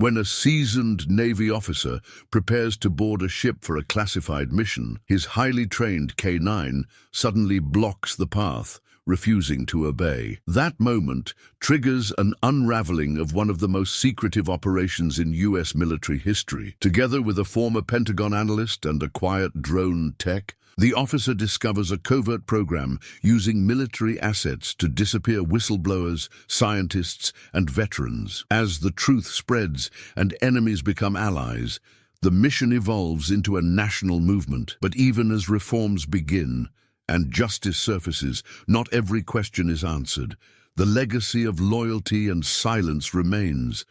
When a seasoned Navy officer prepares to board a ship for a classified mission, his highly trained K-9 suddenly blocks the path, refusing to obey. That moment triggers an unraveling of one of the most secretive operations in U.S. military history. Together with a former Pentagon analyst and a quiet drone tech, the officer discovers a covert program using military assets to disappear whistleblowers, scientists, and veterans. As the truth spreads and enemies become allies, the mission evolves into a national movement. But even as reforms begin and justice surfaces, not every question is answered. The legacy of loyalty and silence remains,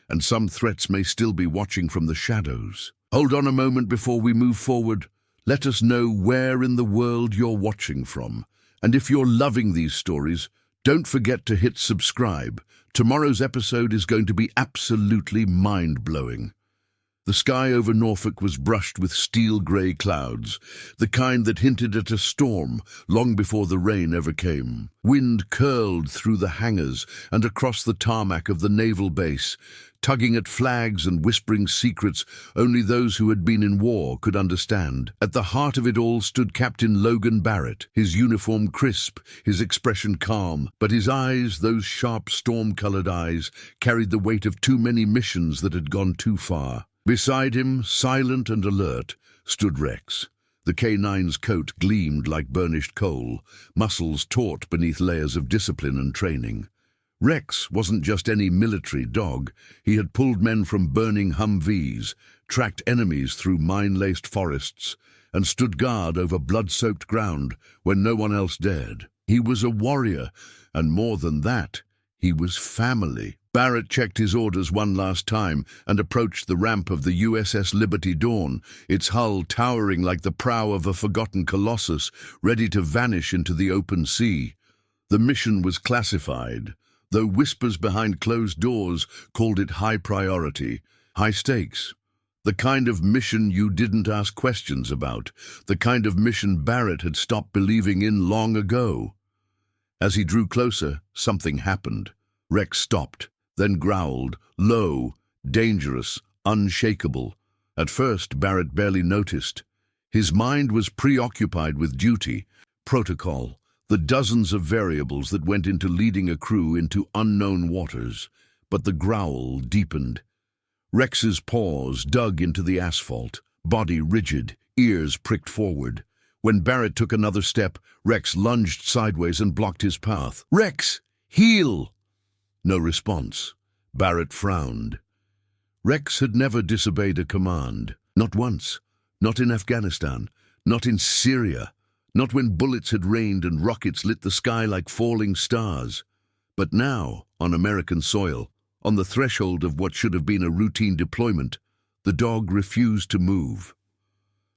and some threats may still be watching from the shadows. Hold on a moment before we move forward. Let us know where in the world you're watching from. And if you're loving these stories, don't forget to hit subscribe. Tomorrow's episode is going to be absolutely mind-blowing. The sky over Norfolk was brushed with steel-grey clouds, the kind that hinted at a storm long before the rain ever came. Wind curled through the hangars and across the tarmac of the naval base, tugging at flags and whispering secrets only those who had been in war could understand. At the heart of it all stood Captain Logan Barrett, his uniform crisp, his expression calm, but his eyes, those sharp storm-colored eyes, carried the weight of too many missions that had gone too far. Beside him, silent and alert, stood Rex. The K-9's coat gleamed like burnished coal, muscles taut beneath layers of discipline and training. Rex wasn't just any military dog. He had pulled men from burning Humvees, tracked enemies through mine-laced forests, and stood guard over blood-soaked ground when no one else dared. He was a warrior, and more than that, he was family. Barrett checked his orders one last time and approached the ramp of the USS Liberty Dawn, its hull towering like the prow of a forgotten colossus, ready to vanish into the open sea. The mission was classified, though whispers behind closed doors called it high priority, high stakes. The kind of mission you didn't ask questions about, the kind of mission Barrett had stopped believing in long ago. As he drew closer, something happened. Rex stopped, then growled, low, dangerous, unshakable. At first, Barrett barely noticed. His mind was preoccupied with duty, protocol, the dozens of variables that went into leading a crew into unknown waters. But the growl deepened. Rex's paws dug into the asphalt, body rigid, ears pricked forward. When Barrett took another step, Rex lunged sideways and blocked his path. "Rex, heel!" No response. Barrett frowned. Rex had never disobeyed a command. Not once. Not in Afghanistan. Not in Syria. Not when bullets had rained and rockets lit the sky like falling stars. But now, on American soil, on the threshold of what should have been a routine deployment, the dog refused to move.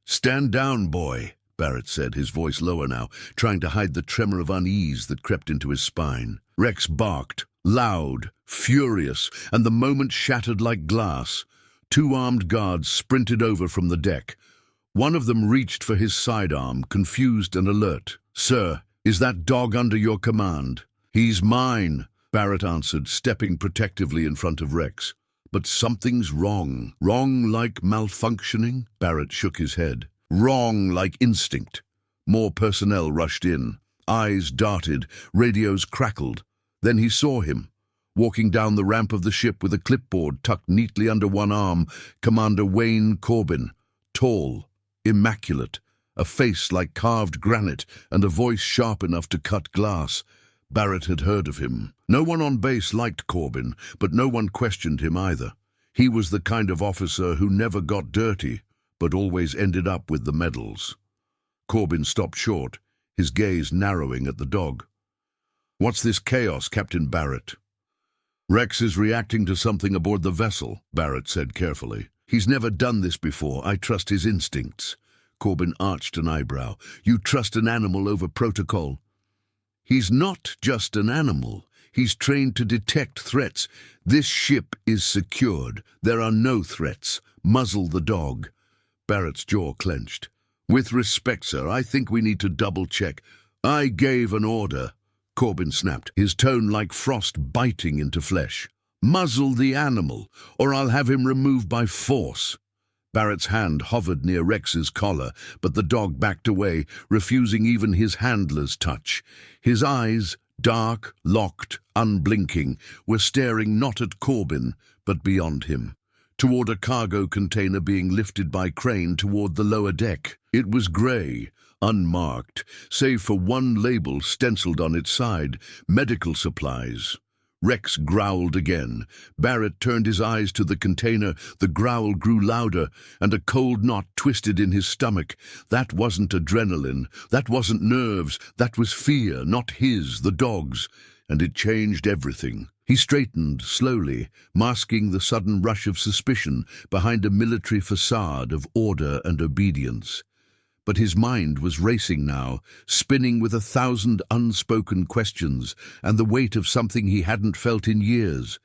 "Stand down, boy," Barrett said, his voice lower now, trying to hide the tremor of unease that crept into his spine. Rex barked, loud, furious, and the moment shattered like glass. Two armed guards sprinted over from the deck. One of them reached for his sidearm, confused and alert. "Sir, is that dog under your command?" "He's mine," Barrett answered, stepping protectively in front of Rex. "But something's wrong." "Wrong like malfunctioning?" Barrett shook his head. "Wrong like instinct." More personnel rushed in. Eyes darted, radios crackled. Then he saw him. Walking down the ramp of the ship with a clipboard tucked neatly under one arm, Commander Wayne Corbin. Tall, immaculate, a face like carved granite and a voice sharp enough to cut glass. Barrett had heard of him. No one on base liked Corbin, but no one questioned him either. He was the kind of officer who never got dirty, but always ended up with the medals. Corbin stopped short, his gaze narrowing at the dog. "What's this chaos, Captain Barrett?" "Rex is reacting to something aboard the vessel," Barrett said carefully. "He's never done this before. I trust his instincts." Corbin arched an eyebrow. "You trust an animal over protocol?" "He's not just an animal. He's trained to detect threats. This ship is secured. There are no threats. Muzzle the dog." Barrett's jaw clenched. "With respect, sir, I think we need to double-check." "I gave an order," Corbin snapped, his tone like frost biting into flesh. Muzzle the animal, or I'll have him removed by force. Barrett's hand hovered near Rex's collar, but the dog backed away, refusing even his handler's touch. His eyes, dark, locked, unblinking, were staring not at Corbin, but beyond him, toward a cargo container being lifted by crane toward the lower deck. It was grey, unmarked, save for one label stenciled on its side, medical supplies. Rex growled again. Barrett turned his eyes to the container. The growl grew louder, and a cold knot twisted in his stomach. That wasn't adrenaline. That wasn't nerves. That was fear, not his, the dog's. And it changed everything. He straightened slowly, masking the sudden rush of suspicion behind a military facade of order and obedience. But his mind was racing now, spinning with 1,000 unspoken questions and the weight of something he hadn't felt in years.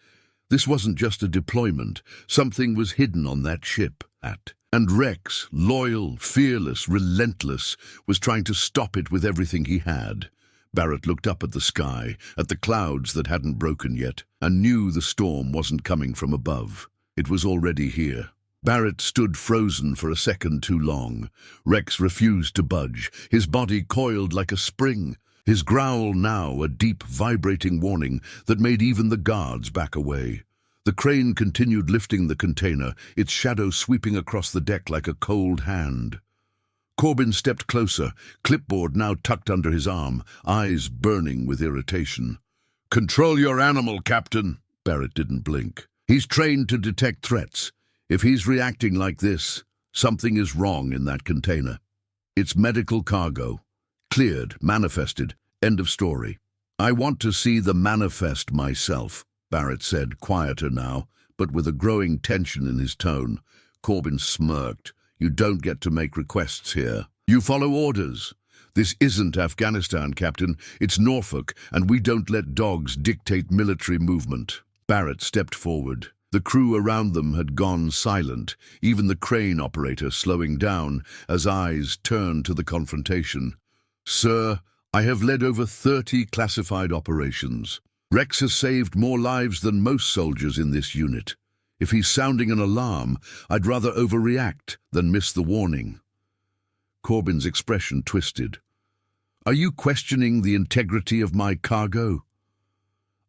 This wasn't just a deployment. Something was hidden on that ship. And Rex, loyal, fearless, relentless, was trying to stop it with everything he had. Barrett looked up at the sky, at the clouds that hadn't broken yet, and knew the storm wasn't coming from above. It was already here. Barrett stood frozen for a second too long. Rex refused to budge, his body coiled like a spring, his growl now a deep, vibrating warning that made even the guards back away. The crane continued lifting the container, its shadow sweeping across the deck like a cold hand. Corbin stepped closer, clipboard now tucked under his arm, eyes burning with irritation. "Control your animal, Captain." Barrett didn't blink. "He's trained to detect threats. If he's reacting like this, something is wrong in that container. It's medical cargo. Cleared, manifested, end of story." "I want to see the manifest myself," Barrett said, quieter now, but with a growing tension in his tone. Corbin smirked. "You don't get to make requests here. You follow orders. This isn't Afghanistan, Captain. It's Norfolk, and we don't let dogs dictate military movement." Barrett stepped forward. The crew around them had gone silent, even the crane operator slowing down as eyes turned to the confrontation. "Sir, I have led over 30 classified operations. Rex has saved more lives than most soldiers in this unit. If he's sounding an alarm, I'd rather overreact than miss the warning." Corbin's expression twisted. "Are you questioning the integrity of my cargo?"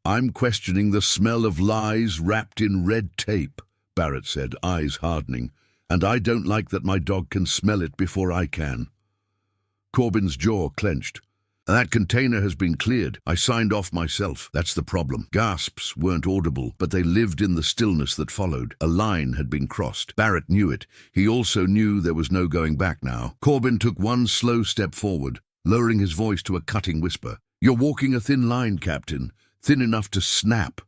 "I'm questioning the smell of lies wrapped in red tape," Barrett said, eyes hardening. "And I don't like that my dog can smell it before I can." Corbin's jaw clenched. "That container has been cleared. I signed off myself. That's the problem." Gasps weren't audible, but they lived in the stillness that followed. A line had been crossed. Barrett knew it. He also knew there was no going back now. Corbin took one slow step forward, lowering his voice to a cutting whisper. "You're walking a thin line, Captain. Thin enough to snap.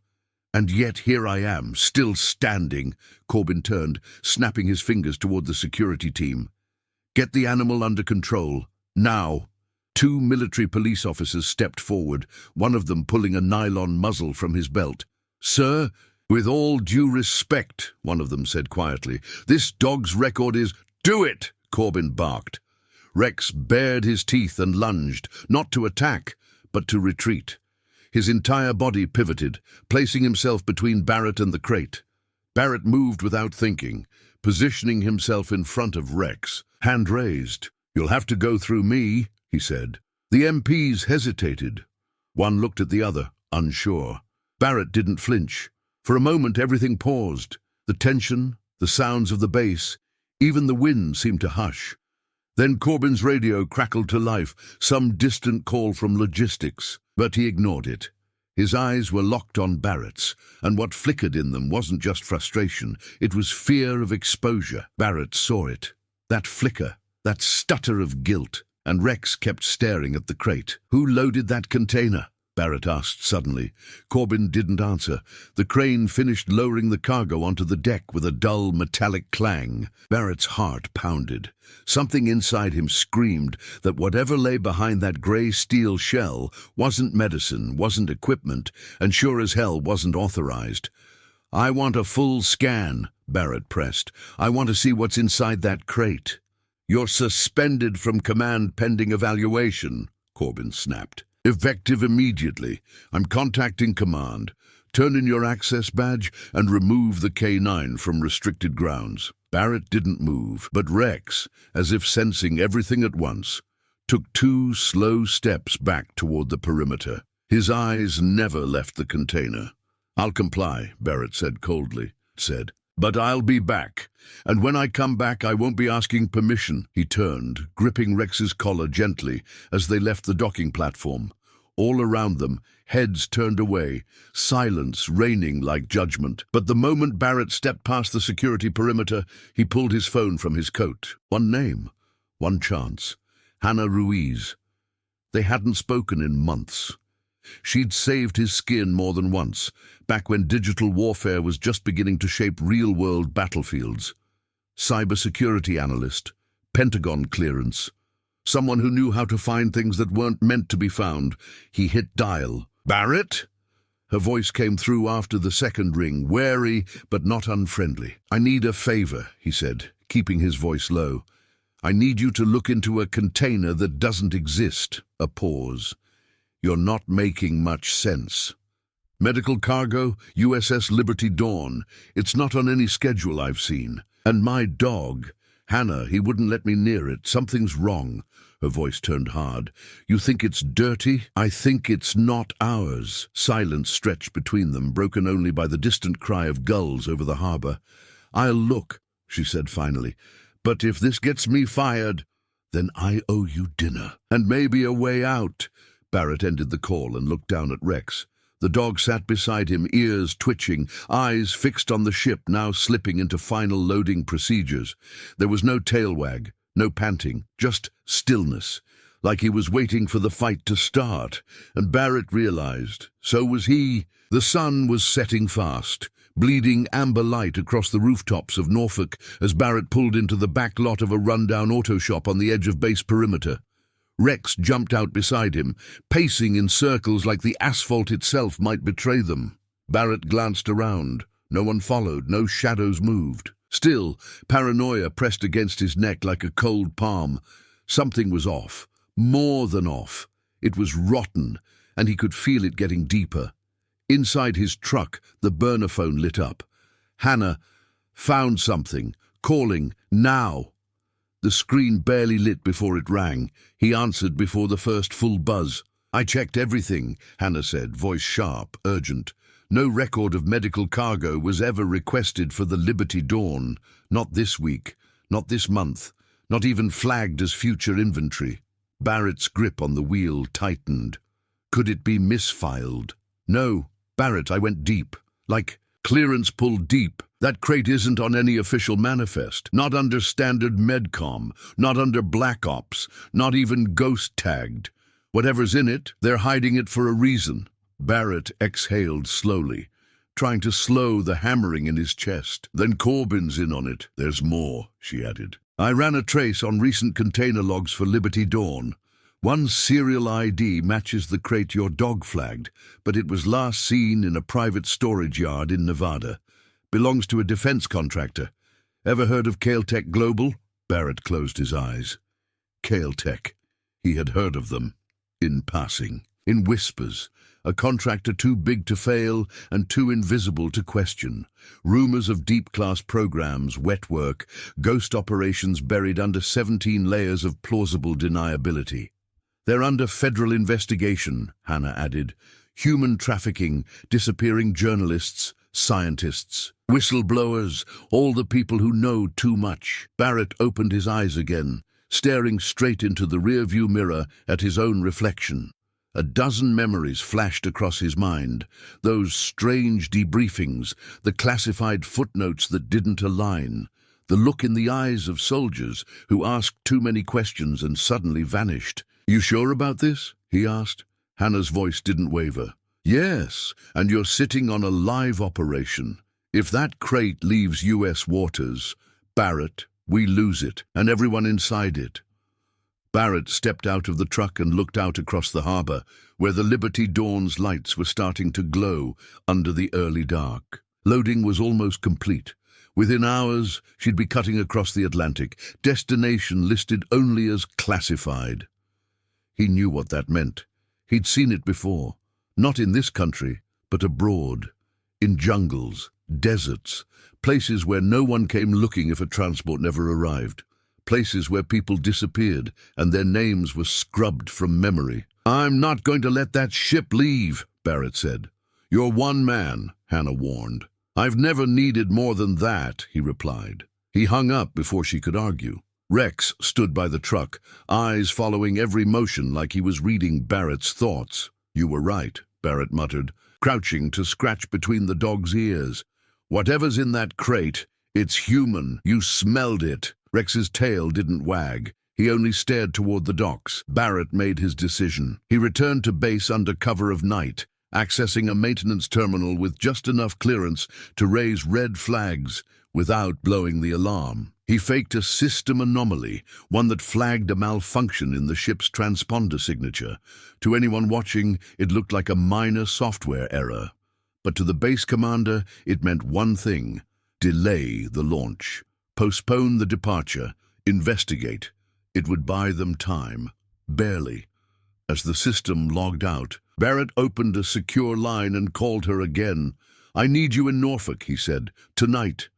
And yet here I am, still standing." Corbin turned, snapping his fingers toward the security team. "Get the animal under control. Now." 2 military police officers stepped forward, one of them pulling a nylon muzzle from his belt. "Sir, with all due respect," one of them said quietly, "this dog's record is—" "Do it!" Corbin barked. Rex bared his teeth and lunged, not to attack, but to retreat. His entire body pivoted, placing himself between Barrett and the crate. Barrett moved without thinking, positioning himself in front of Rex, hand raised. "You'll have to go through me," he said. The MPs hesitated. One looked at the other, unsure. Barrett didn't flinch. For a moment everything paused. The tension, the sounds of the bass, even the wind seemed to hush. Then Corbin's radio crackled to life, some distant call from logistics. But he ignored it. His eyes were locked on Barrett's, and what flickered in them wasn't just frustration, it was fear of exposure. Barrett saw it. That flicker, that stutter of guilt, and Rex kept staring at the crate. "Who loaded that container?" Barrett asked suddenly. Corbin didn't answer. The crane finished lowering the cargo onto the deck with a dull metallic clang. Barrett's heart pounded. Something inside him screamed that whatever lay behind that grey steel shell wasn't medicine, wasn't equipment, and sure as hell wasn't authorized. "I want a full scan," Barrett pressed. "I want to see what's inside that crate." "You're suspended from command pending evaluation," Corbin snapped. "Effective immediately. I'm contacting command. Turn in your access badge and remove the K9 from restricted grounds. Barrett didn't move, but Rex, as if sensing everything at once, took 2 slow steps back toward the perimeter. His eyes never left the container. "I'll comply," Barrett said coldly. "But I'll be back. And when I come back, I won't be asking permission." He turned, gripping Rex's collar gently as they left the docking platform. All around them, heads turned away, silence reigning like judgment. But the moment Barrett stepped past the security perimeter, he pulled his phone from his coat. One name, one chance. Hannah Ruiz. They hadn't spoken in months. She'd saved his skin more than once, back when digital warfare was just beginning to shape real-world battlefields. Cybersecurity analyst, Pentagon clearance. Someone who knew how to find things that weren't meant to be found. He hit dial. "Barrett?" Her voice came through after the second ring, wary but not unfriendly. "I need a favor," he said, keeping his voice low. "I need you to look into a container that doesn't exist." A pause. "You're not making much sense." "Medical cargo, USS Liberty Dawn. It's not on any schedule I've seen. And my dog, Hannah, he wouldn't let me near it. Something's wrong." Her voice turned hard. "You think it's dirty? I think it's not ours." Silence stretched between them, broken only by the distant cry of gulls over the harbor. "I'll look," she said finally. "But if this gets me fired, then I owe you dinner. And maybe a way out." Barrett ended the call and looked down at Rex. The dog sat beside him, ears twitching, eyes fixed on the ship now slipping into final loading procedures. There was no tail wag, no panting, just stillness, like he was waiting for the fight to start. And Barrett realized, so was he. The sun was setting fast, bleeding amber light across the rooftops of Norfolk as Barrett pulled into the back lot of a rundown auto shop on the edge of base perimeter. Rex jumped out beside him, pacing in circles like the asphalt itself might betray them. Barrett glanced around. No one followed, no shadows moved. Still, paranoia pressed against his neck like a cold palm. Something was off, more than off. It was rotten, and he could feel it getting deeper. Inside his truck, the burner phone lit up. Hannah found something, calling, "Now!" The screen barely lit before it rang. He answered before the first full buzz. "I checked everything," Hannah said, voice sharp, urgent. "No record of medical cargo was ever requested for the Liberty Dawn. Not this week, not this month, not even flagged as future inventory." Barrett's grip on the wheel tightened. Could it be misfiled? "No, Barrett, I went deep. Like clearance pulled deep. That crate isn't on any official manifest, not under standard Medcom, not under Black Ops, not even ghost tagged. Whatever's in it, they're hiding it for a reason." Barrett exhaled slowly, trying to slow the hammering in his chest. "Then Corbin's in on it. There's more," she added. "I ran a trace on recent container logs for Liberty Dawn. One serial ID matches the crate your dog flagged, but it was last seen in a private storage yard in Nevada. Belongs to a defense contractor. Ever heard of Caltech Global?" Barrett closed his eyes. Caltech. He had heard of them. In passing. In whispers. A contractor too big to fail and too invisible to question. Rumors of deep-class programs, wet work, ghost operations buried under 17 layers of plausible deniability. "They're under federal investigation," Hannah added. "Human trafficking, disappearing journalists, scientists, whistleblowers, all the people who know too much." Barrett opened his eyes again, staring straight into the rearview mirror at his own reflection. A dozen memories flashed across his mind. Those strange debriefings, the classified footnotes that didn't align, the look in the eyes of soldiers who asked too many questions and suddenly vanished. "You sure about this?" he asked. Hannah's voice didn't waver. "Yes, and you're sitting on a live operation. If that crate leaves U.S. waters, Barrett, we lose it, and everyone inside it." Barrett stepped out of the truck and looked out across the harbor, where the Liberty Dawn's lights were starting to glow under the early dark. Loading was almost complete. Within hours, she'd be cutting across the Atlantic, destination listed only as classified. He knew what that meant. He'd seen it before. Not in this country, but abroad. in jungles, deserts, places where no one came looking if a transport never arrived, places where people disappeared and their names were scrubbed from memory. "I'm not going to let that ship leave," Barrett said. "You're one man," Hannah warned. "I've never needed more than that," he replied. He hung up before she could argue. Rex stood by the truck, eyes following every motion like he was reading Barrett's thoughts. "You were right," Barrett muttered, crouching to scratch between the dog's ears. "Whatever's in that crate, it's human. You smelled it." Rex's tail didn't wag. He only stared toward the docks. Barrett made his decision. He returned to base under cover of night, accessing a maintenance terminal with just enough clearance to raise red flags without blowing the alarm. He faked a system anomaly, one that flagged a malfunction in the ship's transponder signature. To anyone watching, it looked like a minor software error. But to the base commander, it meant one thing: delay the launch, postpone the departure, investigate. It would buy them time. Barely. As the system logged out, Barrett opened a secure line and called her again. "I need you in Norfolk," he said. "Tonight."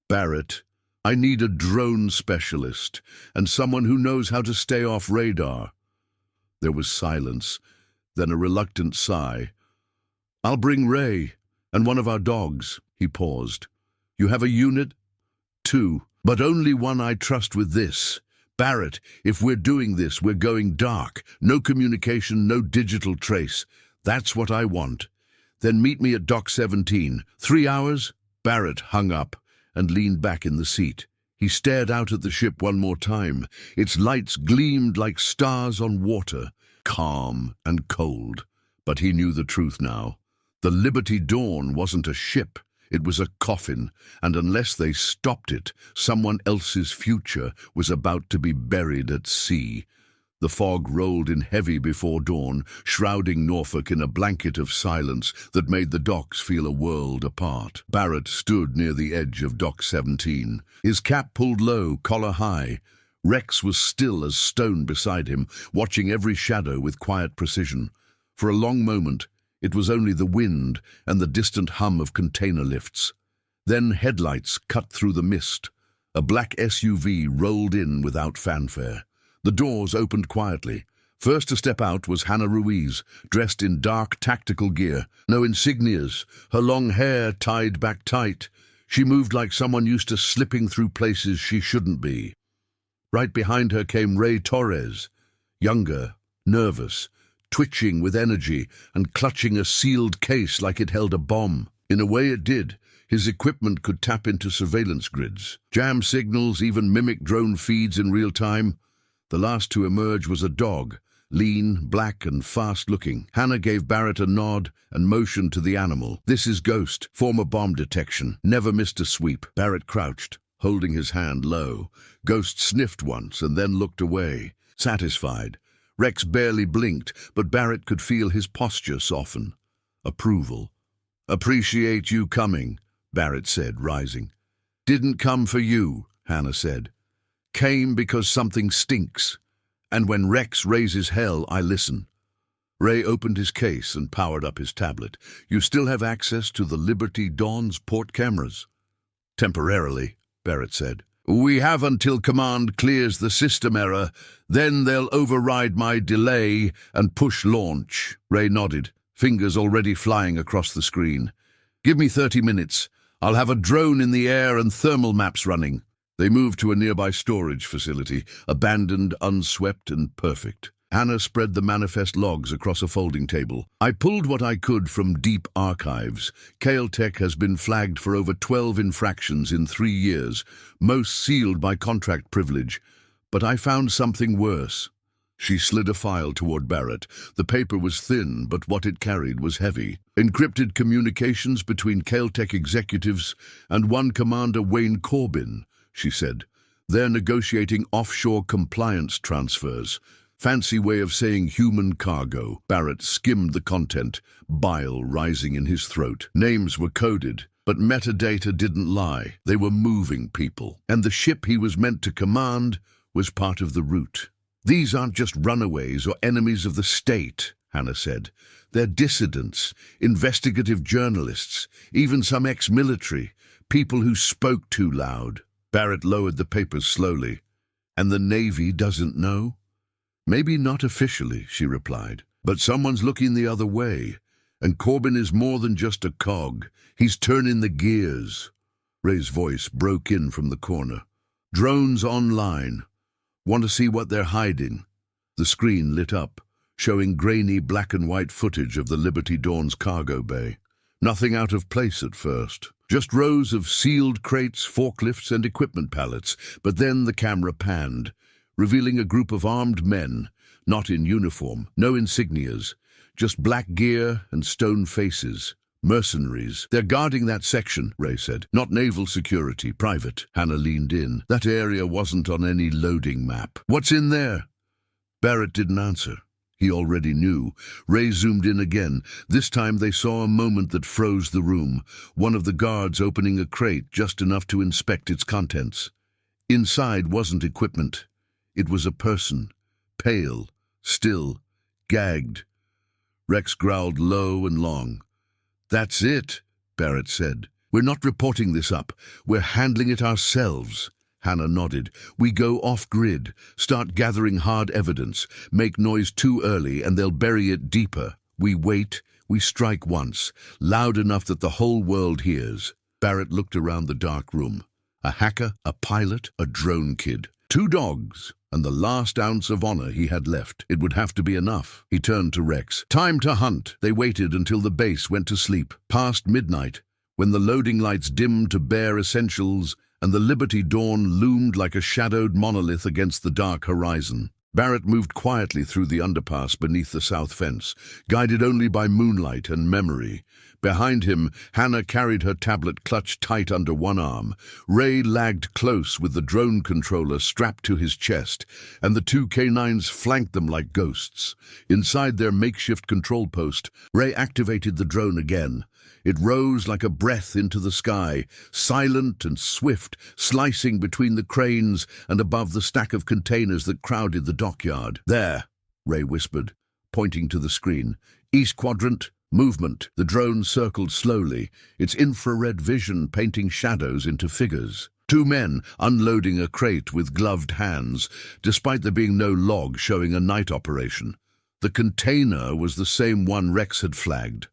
"Barrett, I need a drone specialist and someone who knows how to stay off radar." There was silence, then a reluctant sigh. "I'll bring Ray and one of our dogs." He paused. "You have a unit?" "2, but only one I trust with this. Barrett, if we're doing this, we're going dark. No communication, no digital trace. That's what I want. Then meet me at Dock 17. 3 hours?" Barrett hung up and leaned back in the seat. He stared out at the ship one more time. Its lights gleamed like stars on water, calm and cold. But he knew the truth now. The Liberty Dawn wasn't a ship. It was a coffin, and unless they stopped it, someone else's future was about to be buried at sea. The fog rolled in heavy before dawn, shrouding Norfolk in a blanket of silence that made the docks feel a world apart. Barrett stood near the edge of Dock 17, his cap pulled low, collar high. Rex was still as stone beside him, watching every shadow with quiet precision. For a long moment, it was only the wind and the distant hum of container lifts. Then headlights cut through the mist. A black SUV rolled in without fanfare. The doors opened quietly. First to step out was Hannah Ruiz, dressed in dark tactical gear. No insignias, her long hair tied back tight. She moved like someone used to slipping through places she shouldn't be. Right behind her came Ray Torres, younger, nervous, twitching with energy and clutching a sealed case like it held a bomb. In a way it did. His equipment could tap into surveillance grids, jam signals, even mimic drone feeds in real time. The last to emerge was a dog, lean, black and fast-looking. Hannah gave Barrett a nod and motioned to the animal. "This is Ghost, former bomb detection. Never missed a sweep." Barrett crouched, holding his hand low. Ghost sniffed once and then looked away, satisfied. Rex barely blinked, but Barrett could feel his posture soften. Approval. "Appreciate you coming," Barrett said, rising. "Didn't come for you," Hannah said. "Came because something stinks. And when Rex raises hell, I listen." Ray opened his case and powered up his tablet. "You still have access to the Liberty Dawn's port cameras?" "Temporarily," Barrett said. "We have until command clears the system error. Then they'll override my delay and push launch." Ray nodded, fingers already flying across the screen. "Give me 30 minutes. I'll have a drone in the air and thermal maps running." They moved to a nearby storage facility, abandoned, unswept, and perfect. Hannah spread the manifest logs across a folding table. "I pulled what I could from deep archives. Caltech has been flagged for over 12 infractions in 3 years, most sealed by contract privilege. But I found something worse." She slid a file toward Barrett. The paper was thin, but what it carried was heavy. Encrypted communications between Caltech executives and one Commander Wayne Corbin, she said. "They're negotiating offshore compliance transfers. Fancy way of saying human cargo." Barrett skimmed the content, bile rising in his throat. Names were coded, but metadata didn't lie. They were moving people. And the ship he was meant to command was part of the route. "These aren't just runaways or enemies of the state," Hannah said. "They're dissidents, investigative journalists, even some ex-military, people who spoke too loud." Barrett lowered the papers slowly. "And the Navy doesn't know?" "Maybe not officially," she replied. "But someone's looking the other way. And Corbin is more than just a cog. He's turning the gears." Ray's voice broke in from the corner. "Drones online. Want to see what they're hiding?" The screen lit up, showing grainy black and white footage of the Liberty Dawn's cargo bay. Nothing out of place at first. Just rows of sealed crates, forklifts, and equipment pallets. But then the camera panned, revealing a group of armed men, not in uniform, no insignias, just black gear and stone faces. "Mercenaries. They're guarding that section," Ray said. "Not naval security, private." Hannah leaned in. "That area wasn't on any loading map." "What's in there?" Barrett didn't answer. He already knew. Ray zoomed in again. This time they saw a moment that froze the room. One of the guards opening a crate just enough to inspect its contents. Inside wasn't equipment. It was a person. Pale, still, gagged. Rex growled low and long. "That's it," Barrett said. "We're not reporting this up. We're handling it ourselves." Hannah nodded. "We go off-grid, start gathering hard evidence, make noise too early and they'll bury it deeper. We wait, we strike once, loud enough that the whole world hears." Barrett looked around the dark room. A hacker, a pilot, a drone kid. 2 dogs, and the last ounce of honor he had left. It would have to be enough. He turned to Rex. "Time to hunt." They waited until the base went to sleep, past midnight, when the loading lights dimmed to bare essentials and the Liberty Dawn loomed like a shadowed monolith against the dark horizon. Barrett moved quietly through the underpass beneath the south fence, guided only by moonlight and memory. Behind him, Hannah carried her tablet clutched tight under one arm. Ray lagged close with the drone controller strapped to his chest, and the 2 K9s flanked them like ghosts. Inside their makeshift control post, Ray activated the drone again. It rose like a breath into the sky, silent and swift, slicing between the cranes and above the stack of containers that crowded the dockyard. "There," Ray whispered, pointing to the screen. "East quadrant, movement." The drone circled slowly, its infrared vision painting shadows into figures. 2 men unloading a crate with gloved hands, despite there being no log showing a night operation. The container was the same one Rex had flagged.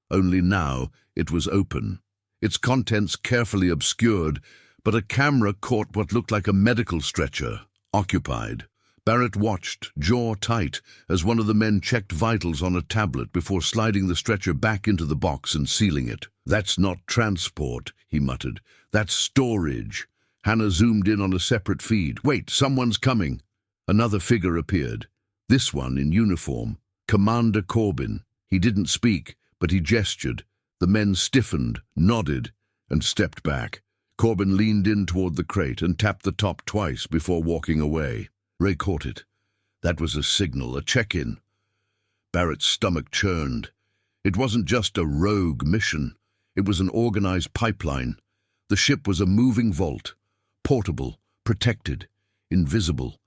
Only now it was open, its contents carefully obscured, but a camera caught what looked like a medical stretcher, occupied. Barrett watched, jaw tight, as one of the men checked vitals on a tablet before sliding the stretcher back into the box and sealing it. "That's not transport," he muttered. "That's storage." Hannah zoomed in on a separate feed. "Wait, someone's coming." Another figure appeared, this one in uniform. Commander Corbin. He didn't speak, but he gestured. The men stiffened, nodded, and stepped back. Corbin leaned in toward the crate and tapped the top twice before walking away. Ray caught it. That was a signal, a check-in. Barrett's stomach churned. It wasn't just a rogue mission. It was an organized pipeline. The ship was a moving vault, portable, protected, invisible.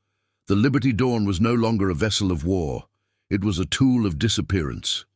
The Liberty Dawn was no longer a vessel of war. It was a tool of disappearance.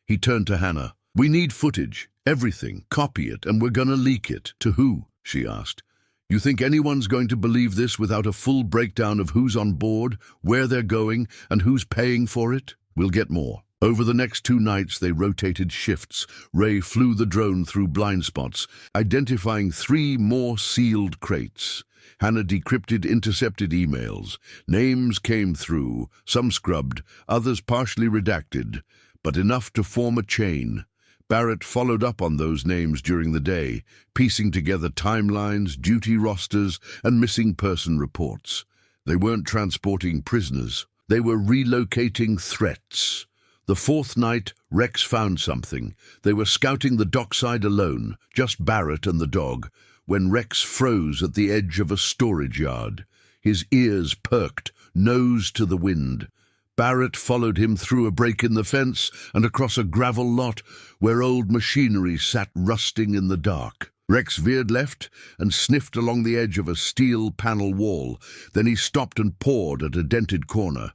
He turned to Hannah. "We need footage, everything, copy it, and we're gonna leak it." "To who?" she asked. "You think anyone's going to believe this without a full breakdown of who's on board, where they're going, and who's paying for it? We'll get more." Over the next 2 nights, they rotated shifts. Ray flew the drone through blind spots, identifying 3 more sealed crates. Hannah decrypted intercepted emails. Names came through, some scrubbed, others partially redacted, but enough to form a chain. Barrett followed up on those names during the day, piecing together timelines, duty rosters, and missing person reports. They weren't transporting prisoners. They were relocating threats. The 4th night, Rex found something. They were scouting the dockside alone, just Barrett and the dog, when Rex froze at the edge of a storage yard. His ears perked, nose to the wind. Barrett followed him through a break in the fence and across a gravel lot where old machinery sat rusting in the dark. Rex veered left and sniffed along the edge of a steel panel wall. Then he stopped and pawed at a dented corner.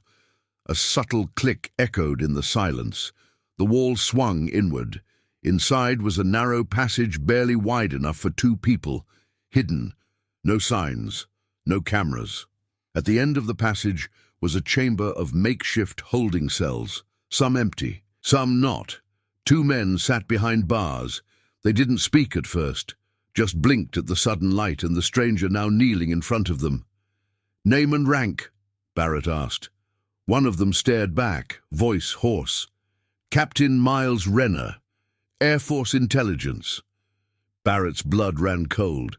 A subtle click echoed in the silence. The wall swung inward. Inside was a narrow passage barely wide enough for two people. Hidden. No signs. No cameras. At the end of the passage was a chamber of makeshift holding cells, some empty, some not. Two men sat behind bars. They didn't speak at first, just blinked at the sudden light and the stranger now kneeling in front of them. "Name and rank?" Barrett asked. One of them stared back, voice hoarse. "Captain Miles Renner, Air Force Intelligence." Barrett's blood ran cold.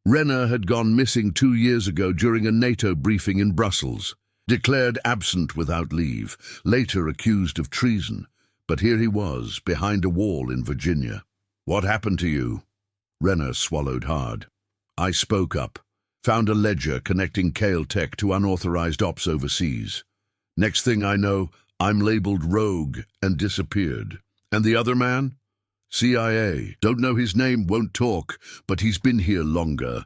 Renner had gone missing 2 years ago during a NATO briefing in Brussels. Declared absent without leave, later accused of treason. But here he was, behind a wall in Virginia. "What happened to you?" Renner swallowed hard. "I spoke up. Found a ledger connecting Kale Tech to unauthorized ops overseas. Next thing I know, I'm labeled rogue and disappeared. And the other man? CIA. Don't know his name, won't talk, but he's been here longer."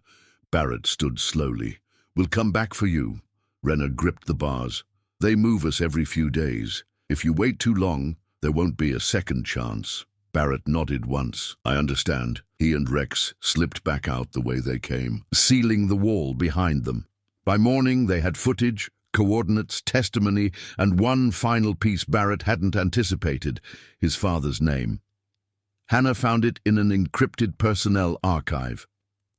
Barrett stood slowly. "We'll come back for you." Renner gripped the bars. "They move us every few days. If you wait too long, there won't be a second chance." Barrett nodded once. "I understand." He and Rex slipped back out the way they came, sealing the wall behind them. By morning they had footage, coordinates, testimony, and one final piece Barrett hadn't anticipated: his father's name. Hannah found it in an encrypted personnel archive.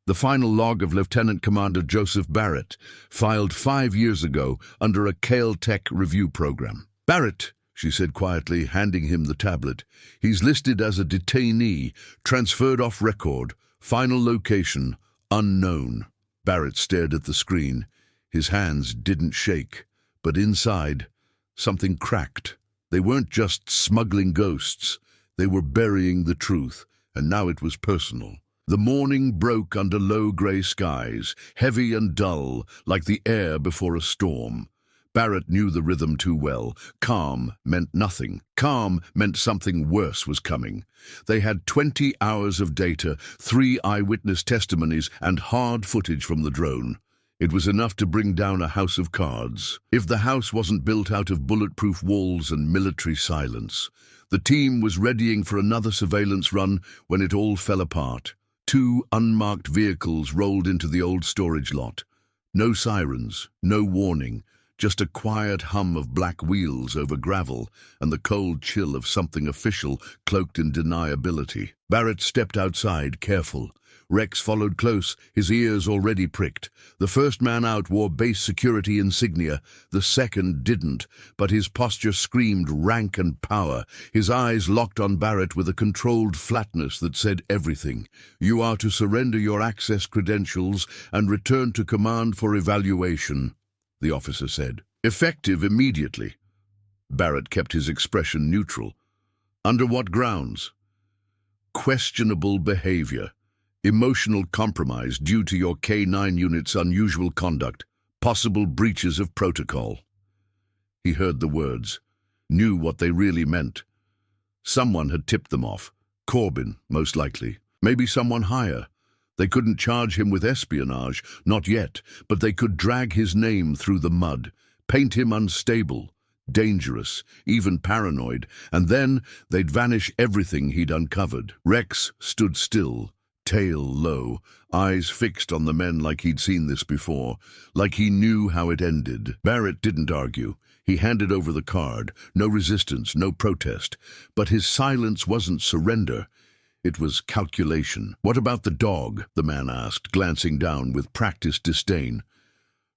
The final log of Lieutenant Commander Joseph Barrett, filed 5 years ago under a Kale Tech review program. "Barrett," she said quietly, handing him the tablet. "He's listed as a detainee, transferred off record, final location, unknown." Barrett stared at the screen. His hands didn't shake, but inside, something cracked. They weren't just smuggling ghosts. They were burying the truth, and now it was personal. The morning broke under low grey skies, heavy and dull, like the air before a storm. Barrett knew the rhythm too well. Calm meant nothing. Calm meant something worse was coming. They had 20 hours of data, 3 eyewitness testimonies, and hard footage from the drone. It was enough to bring down a house of cards. If the house wasn't built out of bulletproof walls and military silence. The team was readying for another surveillance run when it all fell apart. 2 unmarked vehicles rolled into the old storage lot. No sirens, no warning, just a quiet hum of black wheels over gravel and the cold chill of something official cloaked in deniability. Barrett stepped outside, careful. Rex followed close, his ears already pricked. The first man out wore base security insignia. The second didn't, but his posture screamed rank and power. His eyes locked on Barrett with a controlled flatness that said everything. "You are to surrender your access credentials and return to command for evaluation," the officer said. "Effective immediately." Barrett kept his expression neutral. "Under what grounds?" "Questionable behavior. Emotional compromise due to your K9 unit's unusual conduct. Possible breaches of protocol." He heard the words, knew what they really meant. Someone had tipped them off. Corbin, most likely. Maybe someone higher. They couldn't charge him with espionage, not yet, but they could drag his name through the mud, paint him unstable, dangerous, even paranoid, and then they'd vanish everything he'd uncovered. Rex stood still, tail low, eyes fixed on the men like he'd seen this before, like he knew how it ended. Barrett didn't argue. He handed over the card. No resistance, no protest. But his silence wasn't surrender. It was calculation. "What about the dog?" the man asked, glancing down with practiced disdain.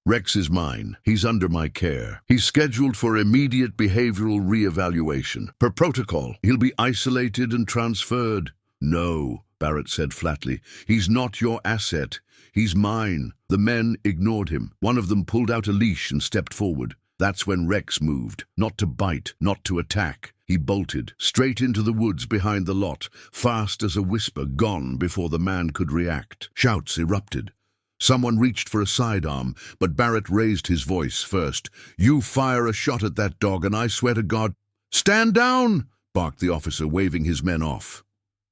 "Rex is mine. He's under my care. He's scheduled for immediate behavioral re-evaluation. Per protocol, he'll be isolated and transferred." "No," Barrett said flatly. "He's not your asset. He's mine." The men ignored him. One of them pulled out a leash and stepped forward. That's when Rex moved. Not to bite, not to attack. He bolted, straight into the woods behind the lot, fast as a whisper, gone before the man could react. Shouts erupted. Someone reached for a sidearm, but Barrett raised his voice first. "You fire a shot at that dog, and I swear to God—" "Stand down!" barked the officer, waving his men off.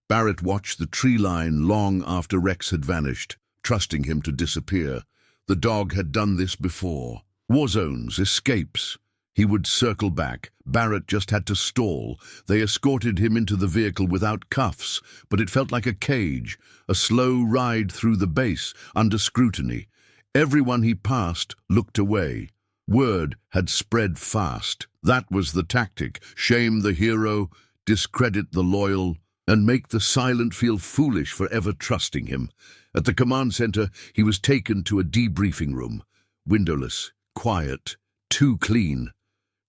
Barrett watched the tree line long after Rex had vanished, trusting him to disappear. The dog had done this before. War zones, escapes. He would circle back. Barrett just had to stall. They escorted him into the vehicle without cuffs, but it felt like a cage, a slow ride through the base, under scrutiny. Everyone he passed looked away. Word had spread fast. That was the tactic: shame the hero, discredit the loyal, and make the silent feel foolish for ever trusting him. At the command center, he was taken to a debriefing room. Windowless, quiet, too clean.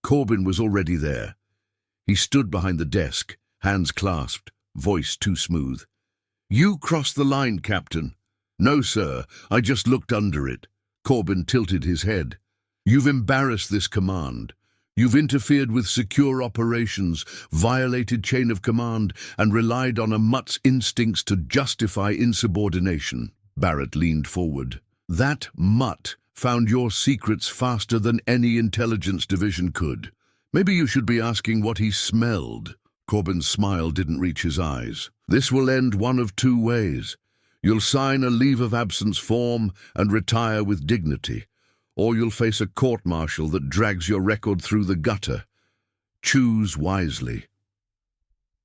Corbin was already there. He stood behind the desk, hands clasped, voice too smooth. "You crossed the line, Captain." "No, sir, I just looked under it." Corbin tilted his head. "You've embarrassed this command. You've interfered with secure operations, violated chain of command, and relied on a mutt's instincts to justify insubordination." Barrett leaned forward. "That mutt found your secrets faster than any intelligence division could. Maybe you should be asking what he smelled." Corbin's smile didn't reach his eyes. "This will end one of two ways. You'll sign a leave of absence form and retire with dignity, or you'll face a court-martial that drags your record through the gutter. Choose wisely."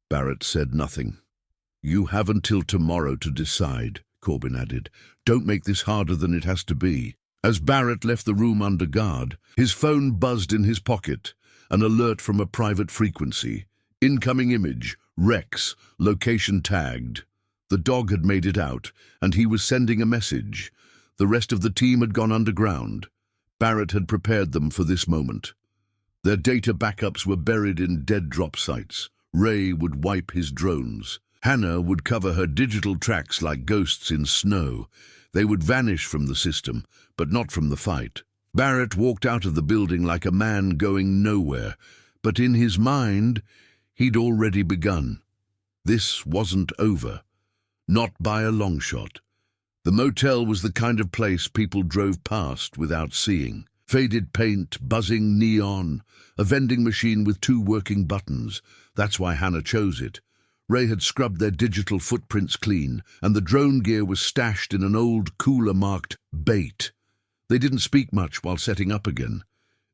Barrett said nothing. "You have until tomorrow to decide," Corbin added. "Don't make this harder than it has to be." As Barrett left the room under guard, his phone buzzed in his pocket, an alert from a private frequency. Incoming image, Rex, location tagged. The dog had made it out, and he was sending a message. The rest of the team had gone underground. Barrett had prepared them for this moment. Their data backups were buried in dead drop sites. Ray would wipe his drones. Hannah would cover her digital tracks like ghosts in snow. They would vanish from the system, but not from the fight. Barrett walked out of the building like a man going nowhere, but in his mind, he'd already begun. This wasn't over. Not by a long shot. The motel was the kind of place people drove past without seeing. Faded paint, buzzing neon, a vending machine with 2 working buttons. That's why Hannah chose it. Ray had scrubbed their digital footprints clean, and the drone gear was stashed in an old cooler marked bait. They didn't speak much while setting up again.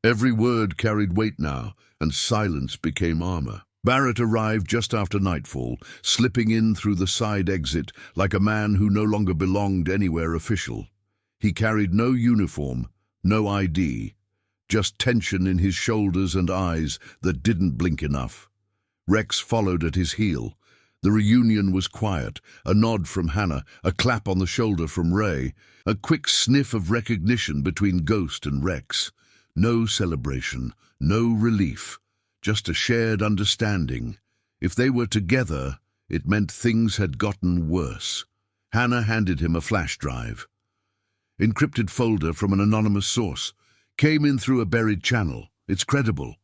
Every word carried weight now, and silence became armor. Barrett arrived just after nightfall, slipping in through the side exit like a man who no longer belonged anywhere official. He carried no uniform, no ID, just tension in his shoulders and eyes that didn't blink enough. Rex followed at his heel. The reunion was quiet, a nod from Hannah, a clap on the shoulder from Ray, a quick sniff of recognition between Ghost and Rex. No celebration, no relief, just a shared understanding. If they were together, it meant things had gotten worse. Hannah handed him a flash drive. Encrypted folder from an anonymous source. Came in through a buried channel. It's credible.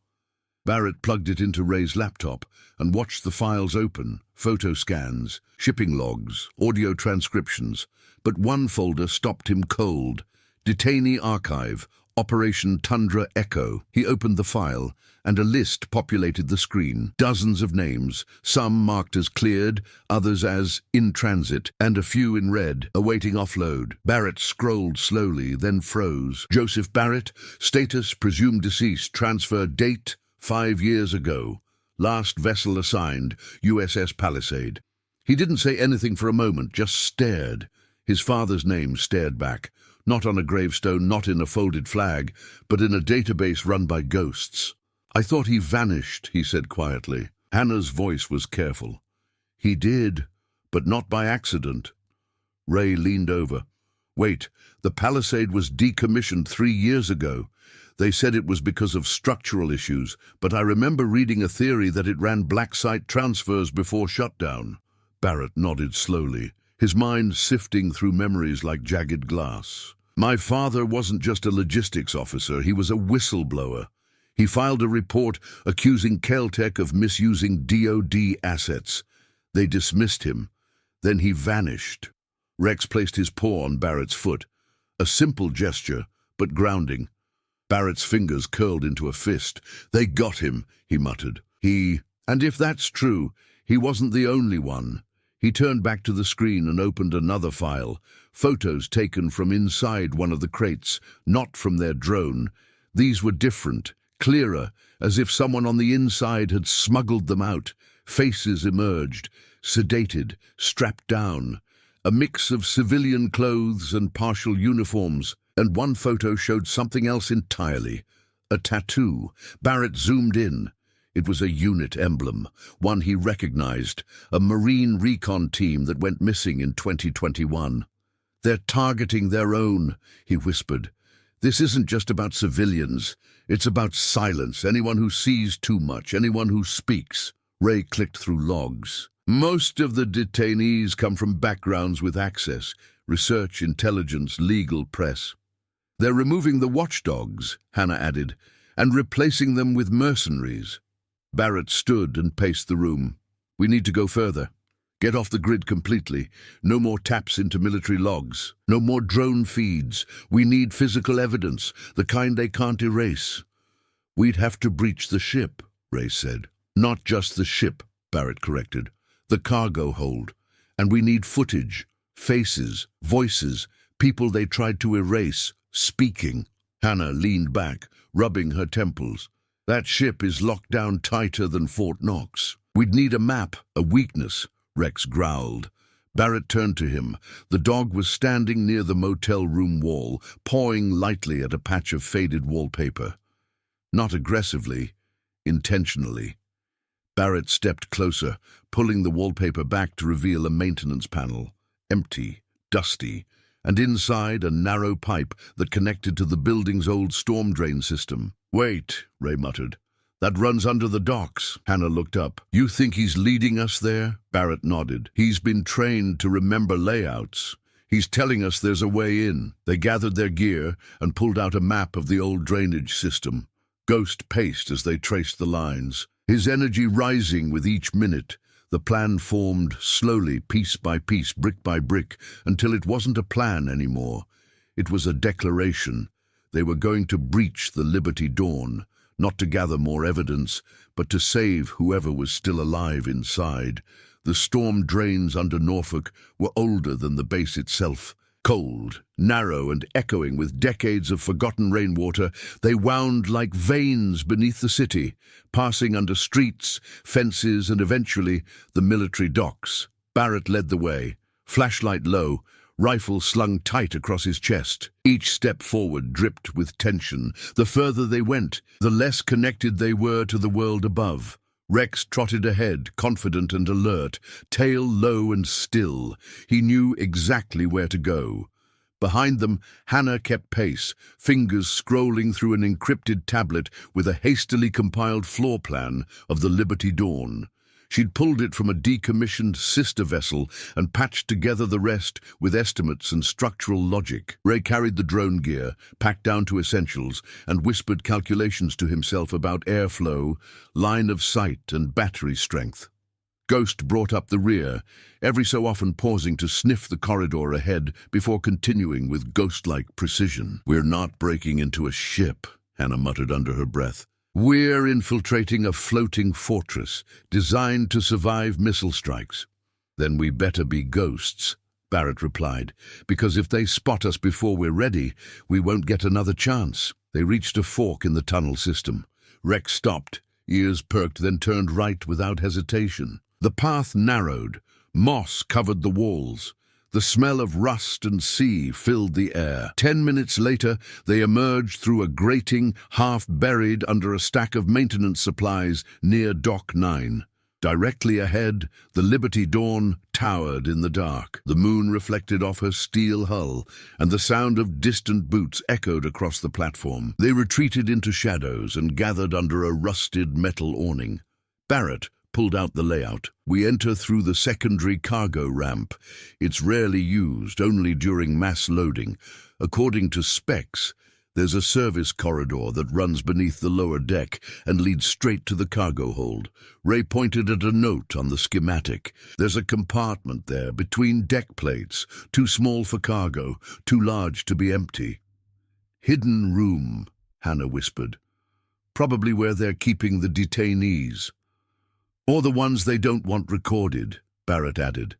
Barrett plugged it into Ray's laptop and watched the files open, photo scans, shipping logs, audio transcriptions. But one folder stopped him cold. Detainee Archive, Operation Tundra Echo. He opened the file, and a list populated the screen. Dozens of names, some marked as cleared, others as in transit, and a few in red, awaiting offload. Barrett scrolled slowly, then froze. Joseph Barrett, status presumed deceased, transfer date 5 years ago. Last vessel assigned, USS Palisade. He didn't say anything for a moment, just stared. His father's name stared back. Not on a gravestone, not in a folded flag, but in a database run by ghosts. "I thought he vanished," he said quietly. Hannah's voice was careful. "He did, but not by accident." Ray leaned over. "Wait, the Palisade was decommissioned 3 years ago. They said it was because of structural issues, but I remember reading a theory that it ran black site transfers before shutdown." Barrett nodded slowly, his mind sifting through memories like jagged glass. "My father wasn't just a logistics officer, he was a whistleblower. He filed a report accusing Caltech of misusing DoD assets. They dismissed him. Then he vanished." Rex placed his paw on Barrett's foot. A simple gesture, but grounding. Barrett's fingers curled into a fist. "They got him," he muttered. And if that's true, he wasn't the only one. He turned back to the screen and opened another file. Photos taken from inside one of the crates, not from their drone. These were different, clearer, as if someone on the inside had smuggled them out. Faces emerged, sedated, strapped down, a mix of civilian clothes and partial uniforms, and one photo showed something else entirely, a tattoo. Barrett zoomed in. It was a unit emblem, one he recognized, a Marine recon team that went missing in 2021. "They're targeting their own," he whispered. "This isn't just about civilians. It's about silence, anyone who sees too much, anyone who speaks." Ray clicked through logs. "Most of the detainees come from backgrounds with access, research, intelligence, legal, press. They're removing the watchdogs," Hannah added, "and replacing them with mercenaries." Barrett stood and paced the room. "We need to go further. Get off the grid completely. No more taps into military logs. No more drone feeds. We need physical evidence, the kind they can't erase." "We'd have to breach the ship," Ray said. "Not just the ship," Barrett corrected. "The cargo hold. And we need footage, faces, voices, people they tried to erase, speaking." Hannah leaned back, rubbing her temples. "That ship is locked down tighter than Fort Knox. We'd need a map, a weakness," Rex growled. Barrett turned to him. The dog was standing near the motel room wall, pawing lightly at a patch of faded wallpaper. Not aggressively, intentionally. Barrett stepped closer, pulling the wallpaper back to reveal a maintenance panel. Empty, dusty, and inside a narrow pipe that connected to the building's old storm drain system. "Wait," Ray muttered. "That runs under the docks." Hannah looked up. "You think he's leading us there?" Barrett nodded. "He's been trained to remember layouts. He's telling us there's a way in." They gathered their gear and pulled out a map of the old drainage system. Ghost paced as they traced the lines, his energy rising with each minute. The plan formed slowly, piece by piece, brick by brick, until it wasn't a plan anymore. It was a declaration. They were going to breach the Liberty Dawn, not to gather more evidence, but to save whoever was still alive inside. The storm drains under Norfolk were older than the base itself. Cold, narrow, and echoing with decades of forgotten rainwater, they wound like veins beneath the city, passing under streets, fences, and eventually the military docks. Barrett led the way, flashlight low, rifle slung tight across his chest. Each step forward dripped with tension. The further they went, the less connected they were to the world above. Rex trotted ahead, confident and alert, tail low and still. He knew exactly where to go. Behind them, Hannah kept pace, fingers scrolling through an encrypted tablet with a hastily compiled floor plan of the Liberty Dawn. She'd pulled it from a decommissioned sister vessel and patched together the rest with estimates and structural logic. Ray carried the drone gear, packed down to essentials, and whispered calculations to himself about airflow, line of sight, and battery strength. Ghost brought up the rear, every so often pausing to sniff the corridor ahead before continuing with ghost-like precision. "We're not breaking into a ship," Hannah muttered under her breath. "We're infiltrating a floating fortress, designed to survive missile strikes." "Then we better be ghosts," Barrett replied, "because if they spot us before we're ready, we won't get another chance." They reached a fork in the tunnel system. Rex stopped, ears perked, then turned right without hesitation. The path narrowed. Moss covered the walls. The smell of rust and sea filled the air. 10 minutes later, they emerged through a grating, half buried under a stack of maintenance supplies near Dock 9. Directly ahead, the Liberty Dawn towered in the dark. The moon reflected off her steel hull, and the sound of distant boots echoed across the platform. They retreated into shadows and gathered under a rusted metal awning. Barrett pulled out the layout. "We enter through the secondary cargo ramp. It's rarely used, only during mass loading. According to specs, there's a service corridor that runs beneath the lower deck and leads straight to the cargo hold." Ray pointed at a note on the schematic. "There's a compartment there between deck plates, too small for cargo, too large to be empty." "Hidden room," Hannah whispered. "Probably where they're keeping the detainees." "Or the ones they don't want recorded," Barrett added.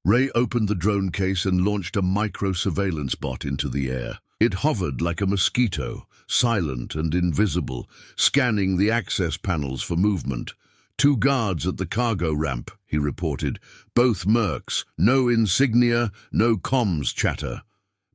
Ray opened the drone case and launched a micro-surveillance bot into the air. It hovered like a mosquito, silent and invisible, scanning the access panels for movement. 2 guards at the cargo ramp, he reported. Both mercs, no insignia, no comms chatter.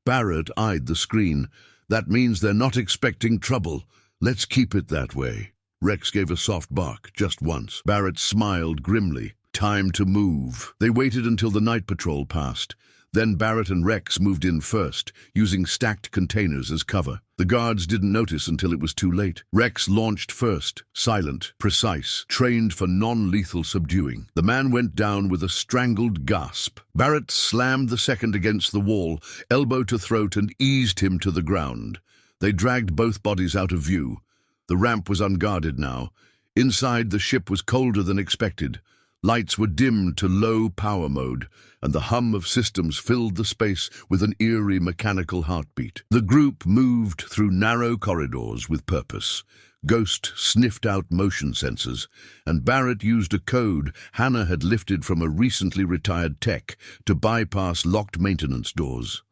Barrett eyed the screen. That means they're not expecting trouble. Let's keep it that way. Rex gave a soft bark, just once. Barrett smiled grimly. Time to move. They waited until the night patrol passed. Then Barrett and Rex moved in first, using stacked containers as cover. The guards didn't notice until it was too late. Rex launched first, silent, precise, trained for non-lethal subduing. The man went down with a strangled gasp. Barrett slammed the second against the wall, elbow to throat, and eased him to the ground. They dragged both bodies out of view. The ramp was unguarded now. Inside, the ship was colder than expected. Lights were dimmed to low power mode, and the hum of systems filled the space with an eerie mechanical heartbeat. The group moved through narrow corridors with purpose. Ghost sniffed out motion sensors, and Barrett used a code Hannah had lifted from a recently retired tech to bypass locked maintenance doors.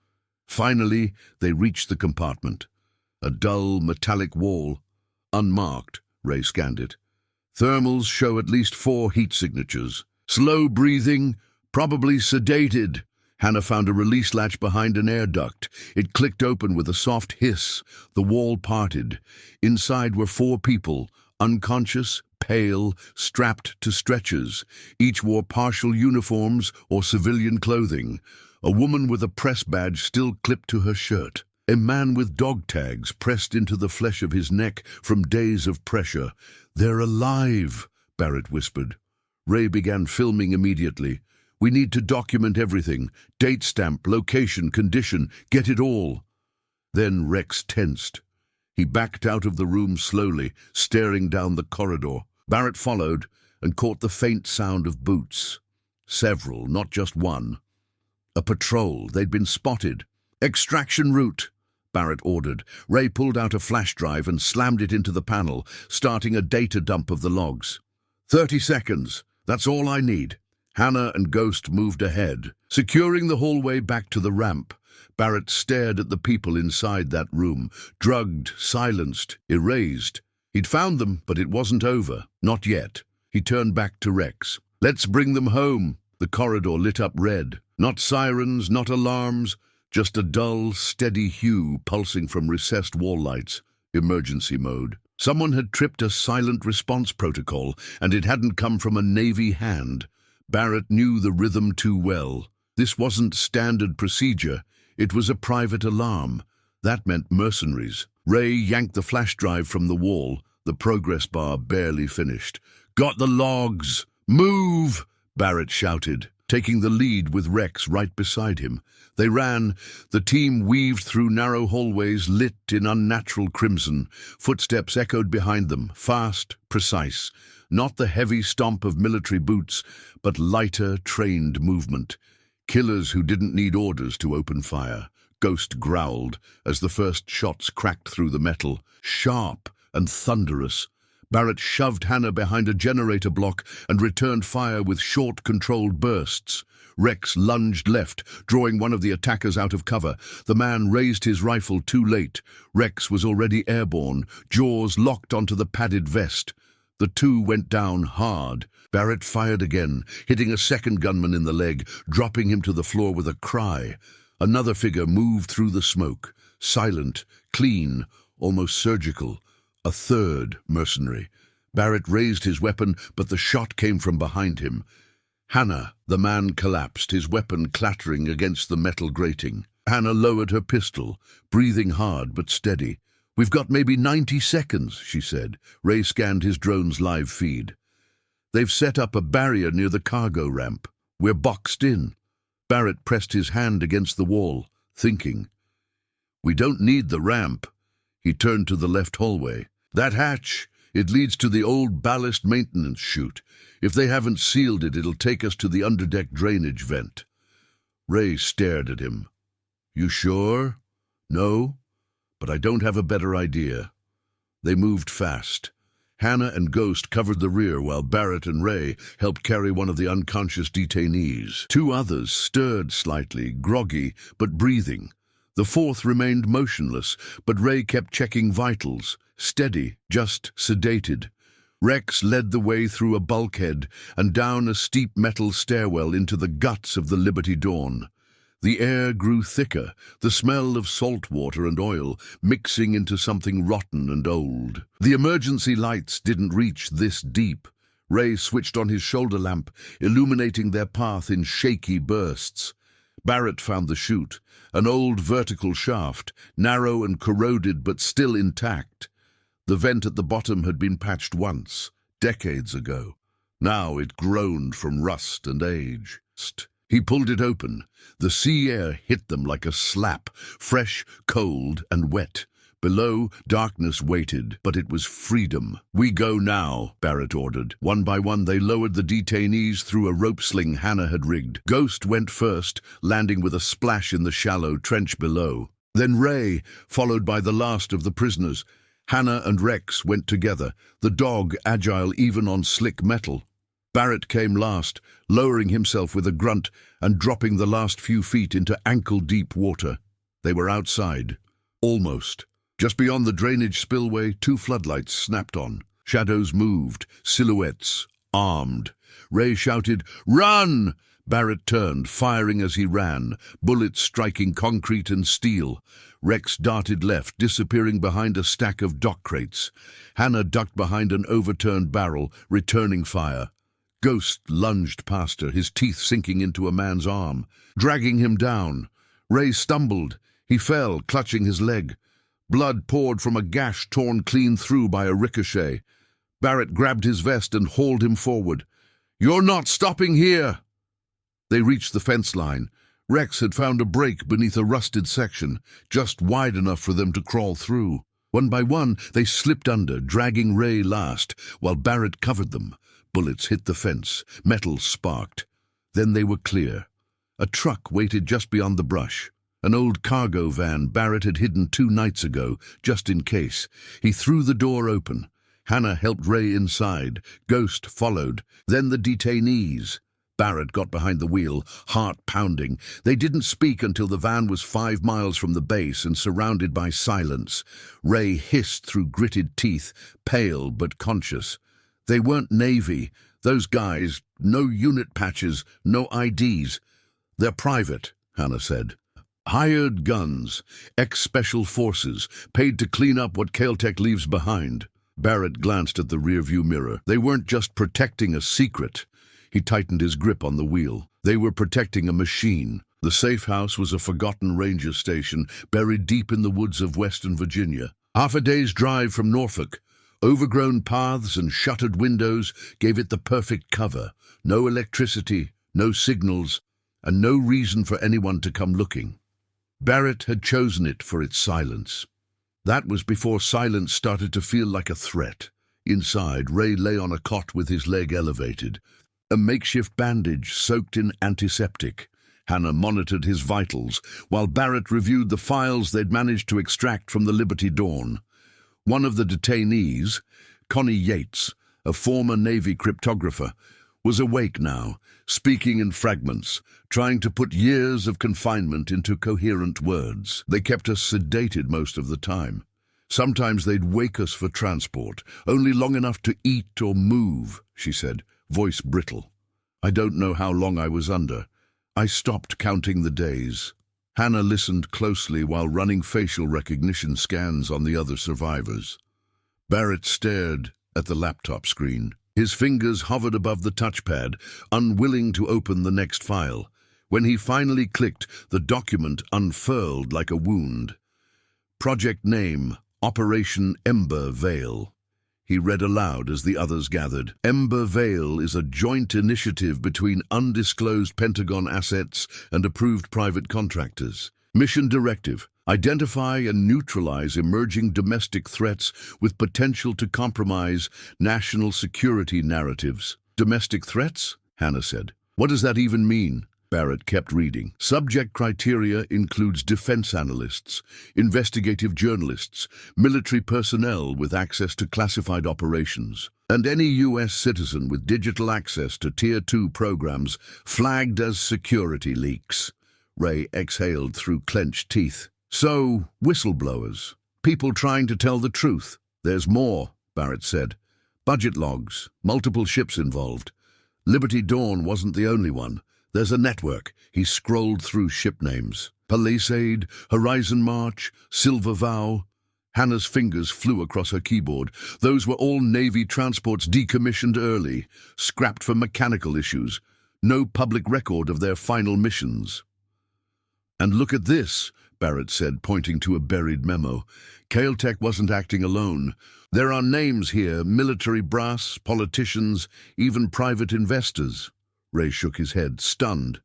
Finally, they reached the compartment. A dull, metallic wall. Unmarked, Ray scanned it. Thermals show at least 4 heat signatures. Slow breathing, probably sedated. Hannah found a release latch behind an air duct. It clicked open with a soft hiss. The wall parted. Inside were 4 people, unconscious, pale, strapped to stretchers. Each wore partial uniforms or civilian clothing. A woman with a press badge still clipped to her shirt. A man with dog tags pressed into the flesh of his neck from days of pressure. "They're alive," Barrett whispered. Ray began filming immediately. "We need to document everything. Date stamp, location, condition, get it all." Then Rex tensed. He backed out of the room slowly, staring down the corridor. Barrett followed and caught the faint sound of boots. Several, not just one. A patrol. They'd been spotted. "Extraction route," Barrett ordered. Ray pulled out a flash drive and slammed it into the panel, starting a data dump of the logs. 30 seconds. That's all I need." Hannah and Ghost moved ahead, securing the hallway back to the ramp. Barrett stared at the people inside that room, drugged, silenced, erased. He'd found them, but it wasn't over. Not yet. He turned back to Rex. "Let's bring them home." The corridor lit up red. Not sirens, not alarms, just a dull, steady hue pulsing from recessed wall lights. Emergency mode. Someone had tripped a silent response protocol, and it hadn't come from a Navy hand. Barrett knew the rhythm too well. This wasn't standard procedure. It was a private alarm. That meant mercenaries. Ray yanked the flash drive from the wall, the progress bar barely finished. "Got the logs! Move!" Barrett shouted, taking the lead with Rex right beside him. They ran. The team weaved through narrow hallways lit in unnatural crimson. Footsteps echoed behind them, fast, precise. Not the heavy stomp of military boots, but lighter, trained movement. Killers who didn't need orders to open fire. Ghost growled as the first shots cracked through the metal, sharp and thunderous. Barrett shoved Hannah behind a generator block and returned fire with short, controlled bursts. Rex lunged left, drawing one of the attackers out of cover. The man raised his rifle too late. Rex was already airborne, jaws locked onto the padded vest. The 2 went down hard. Barrett fired again, hitting a second gunman in the leg, dropping him to the floor with a cry. Another figure moved through the smoke, silent, clean, almost surgical. A third mercenary. Barrett raised his weapon, but the shot came from behind him. Hannah, the man collapsed, his weapon clattering against the metal grating. Hannah lowered her pistol, breathing hard but steady. "We've got maybe 90 seconds, she said. Ray scanned his drone's live feed. "They've set up a barrier near the cargo ramp. We're boxed in." Barrett pressed his hand against the wall, thinking. "We don't need the ramp." He turned to the left hallway. "That hatch, it leads to the old ballast maintenance chute. If they haven't sealed it, it'll take us to the underdeck drainage vent." Ray stared at him. "You sure?" "No, but I don't have a better idea." They moved fast. Hannah and Ghost covered the rear while Barrett and Ray helped carry one of the unconscious detainees. Two others stirred slightly, groggy, but breathing. The fourth remained motionless, but Ray kept checking vitals, steady, just sedated. Rex led the way through a bulkhead and down a steep metal stairwell into the guts of the Liberty Dawn. The air grew thicker, the smell of salt water and oil mixing into something rotten and old. The emergency lights didn't reach this deep. Ray switched on his shoulder lamp, illuminating their path in shaky bursts. Barrett found the chute, an old vertical shaft, narrow and corroded but still intact. The vent at the bottom had been patched once, decades ago. Now it groaned from rust and age. He pulled it open. The sea air hit them like a slap, fresh, cold, and wet. Below, darkness waited, but it was freedom. "We go now," Barrett ordered. One by one, they lowered the detainees through a rope sling Hannah had rigged. Ghost went first, landing with a splash in the shallow trench below. Then Ray, followed by the last of the prisoners. Hannah and Rex went together, the dog agile even on slick metal. Barrett came last, lowering himself with a grunt and dropping the last few feet into ankle-deep water. They were outside. Almost. Just beyond the drainage spillway, two floodlights snapped on. Shadows moved, silhouettes, armed. Ray shouted, "Run!" Barrett turned, firing as he ran, bullets striking concrete and steel. Rex darted left, disappearing behind a stack of dock crates. Hannah ducked behind an overturned barrel, returning fire. Ghost lunged past her, his teeth sinking into a man's arm, dragging him down. Ray stumbled. He fell, clutching his leg. Blood poured from a gash torn clean through by a ricochet. Barrett grabbed his vest and hauled him forward. "You're not stopping here!" They reached the fence line. Rex had found a break beneath a rusted section, just wide enough for them to crawl through. One by one, they slipped under, dragging Ray last, while Barrett covered them. Bullets hit the fence, metal sparked. Then they were clear. A truck waited just beyond the brush. An old cargo van Barrett had hidden 2 nights ago, just in case. He threw the door open. Hannah helped Ray inside. Ghost followed. Then the detainees. Barrett got behind the wheel, heart pounding. They didn't speak until the van was 5 miles from the base and surrounded by silence. Ray hissed through gritted teeth, pale but conscious. They weren't Navy. Those guys, no unit patches, no IDs. "They're private," Hannah said. "Hired guns, ex-special forces, paid to clean up what Caltech leaves behind." Barrett glanced at the rearview mirror. They weren't just protecting a secret. He tightened his grip on the wheel. They were protecting a machine. The safe house was a forgotten ranger station buried deep in the woods of Western Virginia. Half a day's drive from Norfolk. Overgrown paths and shuttered windows gave it the perfect cover. No electricity, no signals, and no reason for anyone to come looking. Barrett had chosen it for its silence. That was before silence started to feel like a threat. Inside, Ray lay on a cot with his leg elevated. A makeshift bandage soaked in antiseptic. Hannah monitored his vitals, while Barrett reviewed the files they'd managed to extract from the Liberty Dawn. One of the detainees, Connie Yates, a former Navy cryptographer, was awake now, speaking in fragments, trying to put years of confinement into coherent words. They kept us sedated most of the time. Sometimes they'd wake us for transport, only long enough to eat or move, she said, voice brittle. I don't know how long I was under. I stopped counting the days. Hannah listened closely while running facial recognition scans on the other survivors. Barrett stared at the laptop screen. His fingers hovered above the touchpad, unwilling to open the next file. When he finally clicked, the document unfurled like a wound. Project name, Operation Ember Veil. He read aloud as the others gathered. Ember Veil is a joint initiative between undisclosed Pentagon assets and approved private contractors. Mission directive: identify and neutralize emerging domestic threats with potential to compromise national security narratives. Domestic threats? Hannah said. What does that even mean? Barrett kept reading. Subject criteria includes defense analysts, investigative journalists, military personnel with access to classified operations, and any U.S. citizen with digital access to Tier 2 programs flagged as security leaks. Ray exhaled through clenched teeth. So, whistleblowers. People trying to tell the truth. There's more, Barrett said. Budget logs, multiple ships involved. Liberty Dawn wasn't the only one. There's a network. He scrolled through ship names. Palisade, Horizon March, Silver Vow. Hannah's fingers flew across her keyboard. Those were all Navy transports decommissioned early, scrapped for mechanical issues. No public record of their final missions. And look at this, Barrett said, pointing to a buried memo. Caltech wasn't acting alone. There are names here, military brass, politicians, even private investors. Ray shook his head, stunned.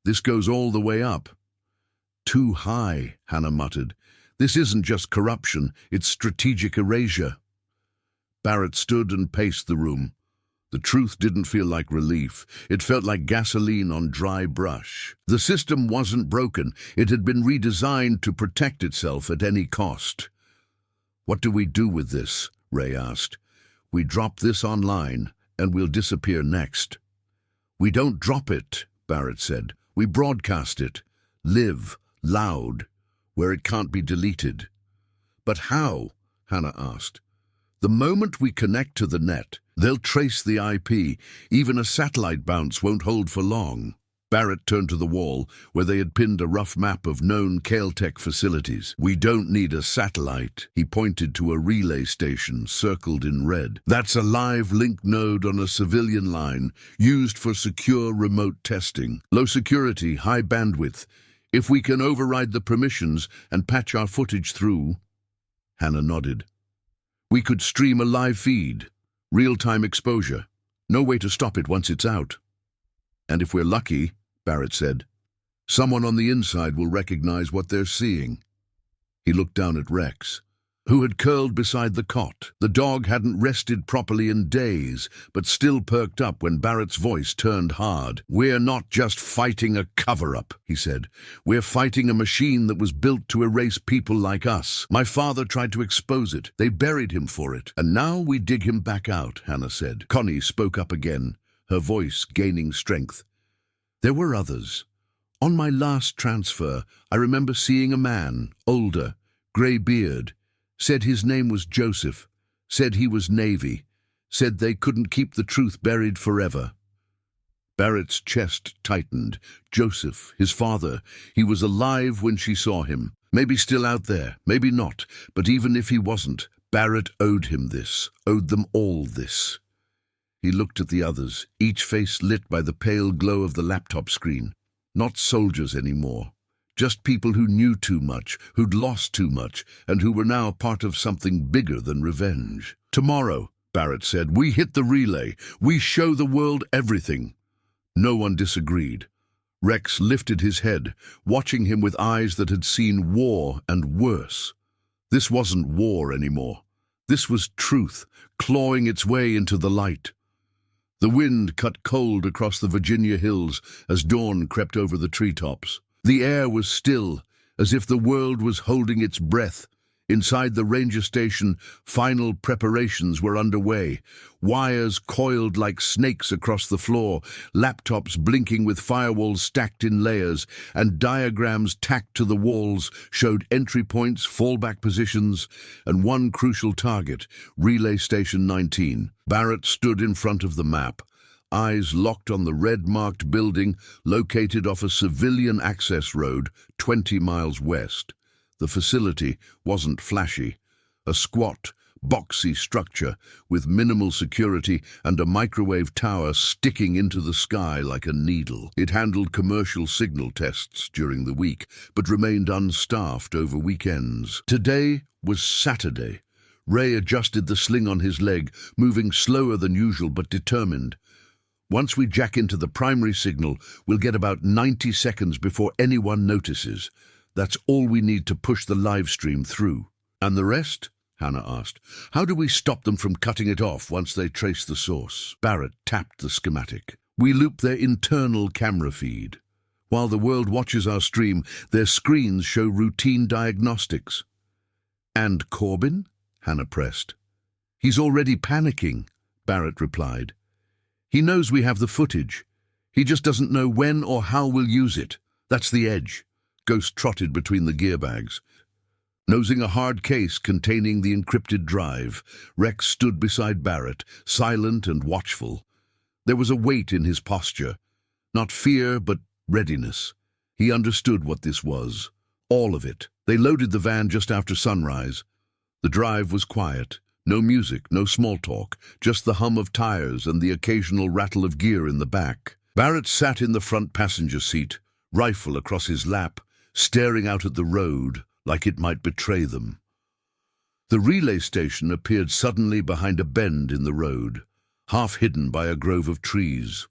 This goes all the way up. Too high, Hannah muttered. This isn't just corruption, it's strategic erasure. Barrett stood and paced the room. The truth didn't feel like relief. It felt like gasoline on dry brush. The system wasn't broken. It had been redesigned to protect itself at any cost. What do we do with this? Ray asked. We drop this online, and we'll disappear next. We don't drop it, Barrett said. We broadcast it. Live, loud, where it can't be deleted. But how? Hannah asked. The moment we connect to the net, they'll trace the IP. Even a satellite bounce won't hold for long. Barrett turned to the wall, where they had pinned a rough map of known Caltech facilities. We don't need a satellite. He pointed to a relay station circled in red. That's a live link node on a civilian line, used for secure remote testing. Low security, high bandwidth. If we can override the permissions and patch our footage through... Hannah nodded. We could stream a live feed. Real-time exposure. No way to stop it once it's out. And if we're lucky, Barrett said, someone on the inside will recognize what they're seeing. He looked down at Rex, who had curled beside the cot. The dog hadn't rested properly in days, but still perked up when Barrett's voice turned hard. We're not just fighting a cover-up, he said. We're fighting a machine that was built to erase people like us. My father tried to expose it. They buried him for it. And now we dig him back out, Hannah said. Connie spoke up again, her voice gaining strength. There were others. On my last transfer, I remember seeing a man, older, grey beard, said his name was Joseph, said he was Navy, said they couldn't keep the truth buried forever. Barrett's chest tightened. Joseph, his father, he was alive when she saw him. Maybe still out there, maybe not, but even if he wasn't, Barrett owed him this, owed them all this. He looked at the others, each face lit by the pale glow of the laptop screen. Not soldiers anymore. Just people who knew too much, who'd lost too much, and who were now part of something bigger than revenge. Tomorrow, Barrett said, we hit the relay. We show the world everything. No one disagreed. Rex lifted his head, watching him with eyes that had seen war and worse. This wasn't war anymore. This was truth, clawing its way into the light. The wind cut cold across the Virginia hills as dawn crept over the treetops. The air was still, as if the world was holding its breath. Inside the ranger station, final preparations were underway. Wires coiled like snakes across the floor, laptops blinking with firewalls stacked in layers, and diagrams tacked to the walls showed entry points, fallback positions, and one crucial target, Relay Station 19. Barrett stood in front of the map, eyes locked on the red-marked building located off a civilian access road 20 miles west. The facility wasn't flashy. A squat, boxy structure with minimal security and a microwave tower sticking into the sky like a needle. It handled commercial signal tests during the week, but remained unstaffed over weekends. Today was Saturday. Ray adjusted the sling on his leg, moving slower than usual but determined. Once we jack into the primary signal, we'll get about 90 seconds before anyone notices. That's all we need to push the live stream through. And the rest? Hannah asked. How do we stop them from cutting it off once they trace the source? Barrett tapped the schematic. We loop their internal camera feed. While the world watches our stream, their screens show routine diagnostics. "And Corbin?" Hannah pressed. "He's already panicking," Barrett replied. "He knows we have the footage. He just doesn't know when or how we'll use it. That's the edge." Ghost trotted between the gear bags. Nosing a hard case containing the encrypted drive, Rex stood beside Barrett, silent and watchful. There was a weight in his posture. Not fear, but readiness. He understood what this was. All of it. They loaded the van just after sunrise. The drive was quiet. No music, no small talk, just the hum of tires and the occasional rattle of gear in the back. Barrett sat in the front passenger seat, rifle across his lap, staring out at the road like it might betray them. The relay station appeared suddenly behind a bend in the road, half hidden by a grove of trees.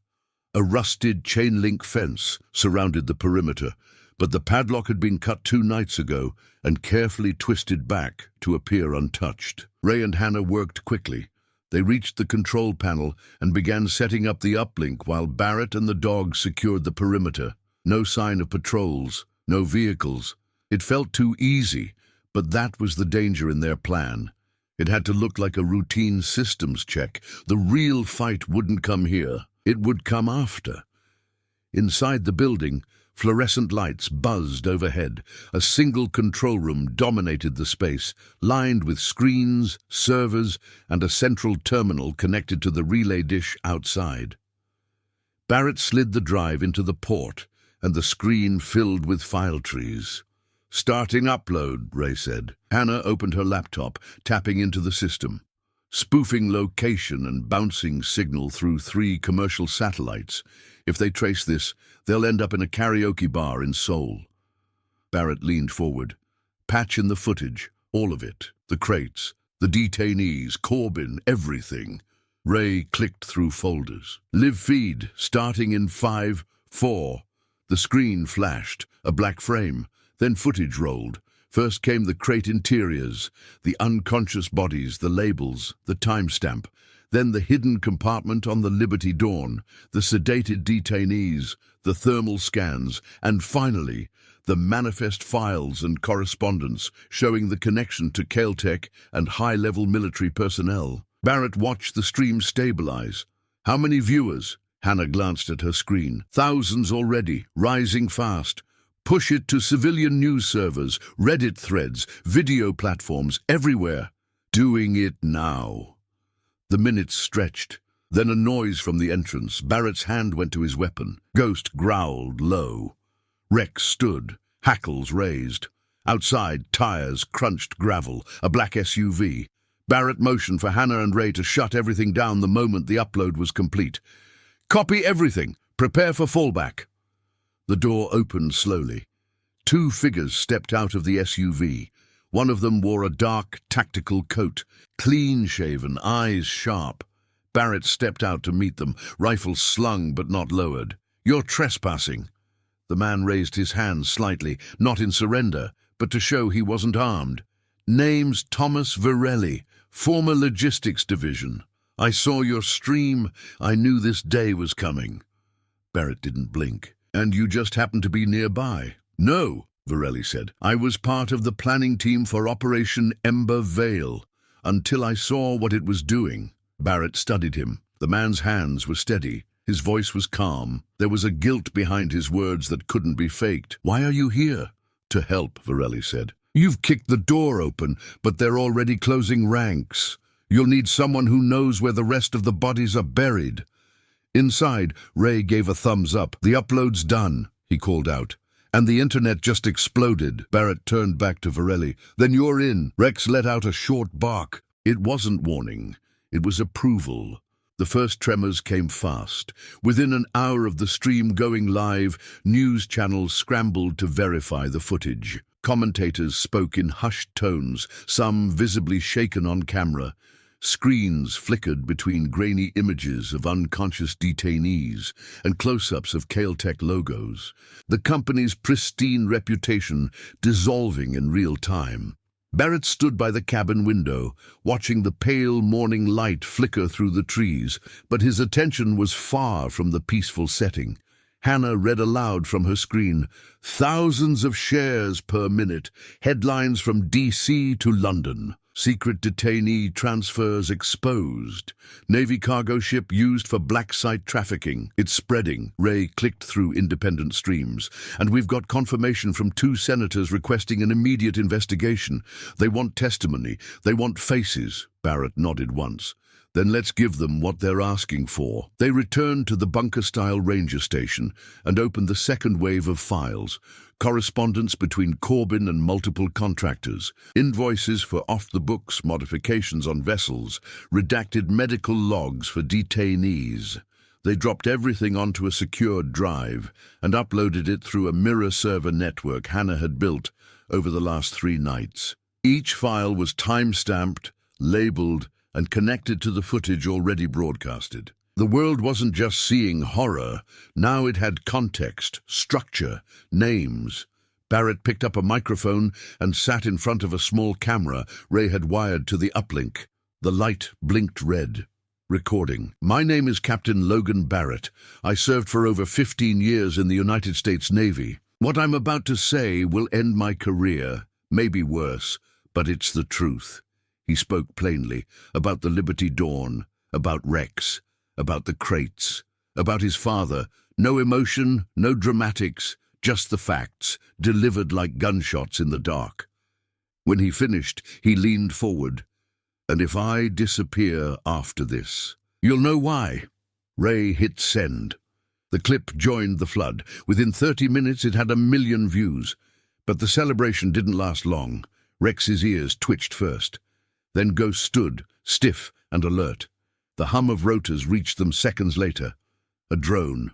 A rusted chain-link fence surrounded the perimeter, but the padlock had been cut 2 nights ago and carefully twisted back to appear untouched. Ray and Hannah worked quickly. They reached the control panel and began setting up the uplink while Barrett and the dog secured the perimeter. No sign of patrols, no vehicles. It felt too easy, but that was the danger in their plan. It had to look like a routine systems check. The real fight wouldn't come here. It would come after. Inside the building, fluorescent lights buzzed overhead. A single control room dominated the space, lined with screens, servers, and a central terminal connected to the relay dish outside. Barrett slid the drive into the port, and the screen filled with file trees. "Starting upload," Ray said. Hannah opened her laptop, tapping into the system. Spoofing location and bouncing signal through 3 commercial satellites. If they trace this, they'll end up in a karaoke bar in Seoul. Barrett leaned forward. "Patch in the footage, all of it. The crates, the detainees, Corbin, everything." Ray clicked through folders. "Live feed, starting in 5, 4. The screen flashed, a black frame. Then footage rolled. First came the crate interiors, the unconscious bodies, the labels, the timestamp. Then the hidden compartment on the Liberty Dawn, the sedated detainees, the thermal scans, and finally, the manifest files and correspondence showing the connection to Caltech and high-level military personnel. Barrett watched the stream stabilize. "How many viewers?" Hannah glanced at her screen. "Thousands already, rising fast. Push it to civilian news servers, Reddit threads, video platforms, everywhere. Doing it now." The minutes stretched. Then a noise from the entrance. Barrett's hand went to his weapon. Ghost growled low. Rex stood, hackles raised. Outside, tires crunched gravel, a black SUV. Barrett motioned for Hannah and Ray to shut everything down the moment the upload was complete. "Copy everything. Prepare for fallback." The door opened slowly. 2 figures stepped out of the SUV. One of them wore a dark, tactical coat, clean-shaven, eyes sharp. Barrett stepped out to meet them, rifle slung but not lowered. "You're trespassing." The man raised his hand slightly, not in surrender, but to show he wasn't armed. "Name's Thomas Varelli, former logistics division. I saw your stream. I knew this day was coming." Barrett didn't blink. "And you just happened to be nearby?" "No," Varelli said. "I was part of the planning team for Operation Ember Vale, until I saw what it was doing." Barrett studied him. The man's hands were steady. His voice was calm. There was a guilt behind his words that couldn't be faked. "Why are you here?" "To help," Varelli said. "You've kicked the door open, but they're already closing ranks. You'll need someone who knows where the rest of the bodies are buried." Inside, Ray gave a thumbs up. "The upload's done," he called out. "And the internet just exploded." Barrett turned back to Varelli. "Then you're in." Rex let out a short bark. It wasn't warning. It was approval. The first tremors came fast. Within an hour of the stream going live, news channels scrambled to verify the footage. Commentators spoke in hushed tones, some visibly shaken on camera. Screens flickered between grainy images of unconscious detainees and close-ups of Caltech logos. The company's pristine reputation dissolving in real time. Barrett stood by the cabin window, watching the pale morning light flicker through the trees, but his attention was far from the peaceful setting. Hannah read aloud from her screen. Thousands of shares per minute. Headlines from DC to London. Secret detainee transfers exposed. Navy cargo ship used for black site trafficking. It's spreading. Ray clicked through independent streams. And we've got confirmation from 2 senators requesting an immediate investigation. They want testimony. They want faces. Barrett nodded once. Then let's give them what they're asking for. They returned to the bunker-style ranger station and opened the second wave of files. Correspondence between Corbin and multiple contractors, invoices for off-the-books modifications on vessels, redacted medical logs for detainees. They dropped everything onto a secured drive and uploaded it through a mirror server network Hannah had built over the last 3 nights. Each file was time-stamped, labeled, and connected to the footage already broadcasted. The world wasn't just seeing horror. Now it had context, structure, names. Barrett picked up a microphone and sat in front of a small camera Ray had wired to the uplink. The light blinked red. Recording. My name is Captain Logan Barrett. I served for over 15 years in the United States Navy. What I'm about to say will end my career, maybe worse, but it's the truth. He spoke plainly about the Liberty Dawn, about Rex, about the crates, about his father. No emotion, no dramatics, just the facts, delivered like gunshots in the dark. When he finished, he leaned forward. And if I disappear after this, you'll know why. Ray hit send. The clip joined the flood. Within 30 minutes, it had 1 million views. But the celebration didn't last long. Rex's ears twitched first. Then Ghost stood, stiff and alert. The hum of rotors reached them seconds later. A drone.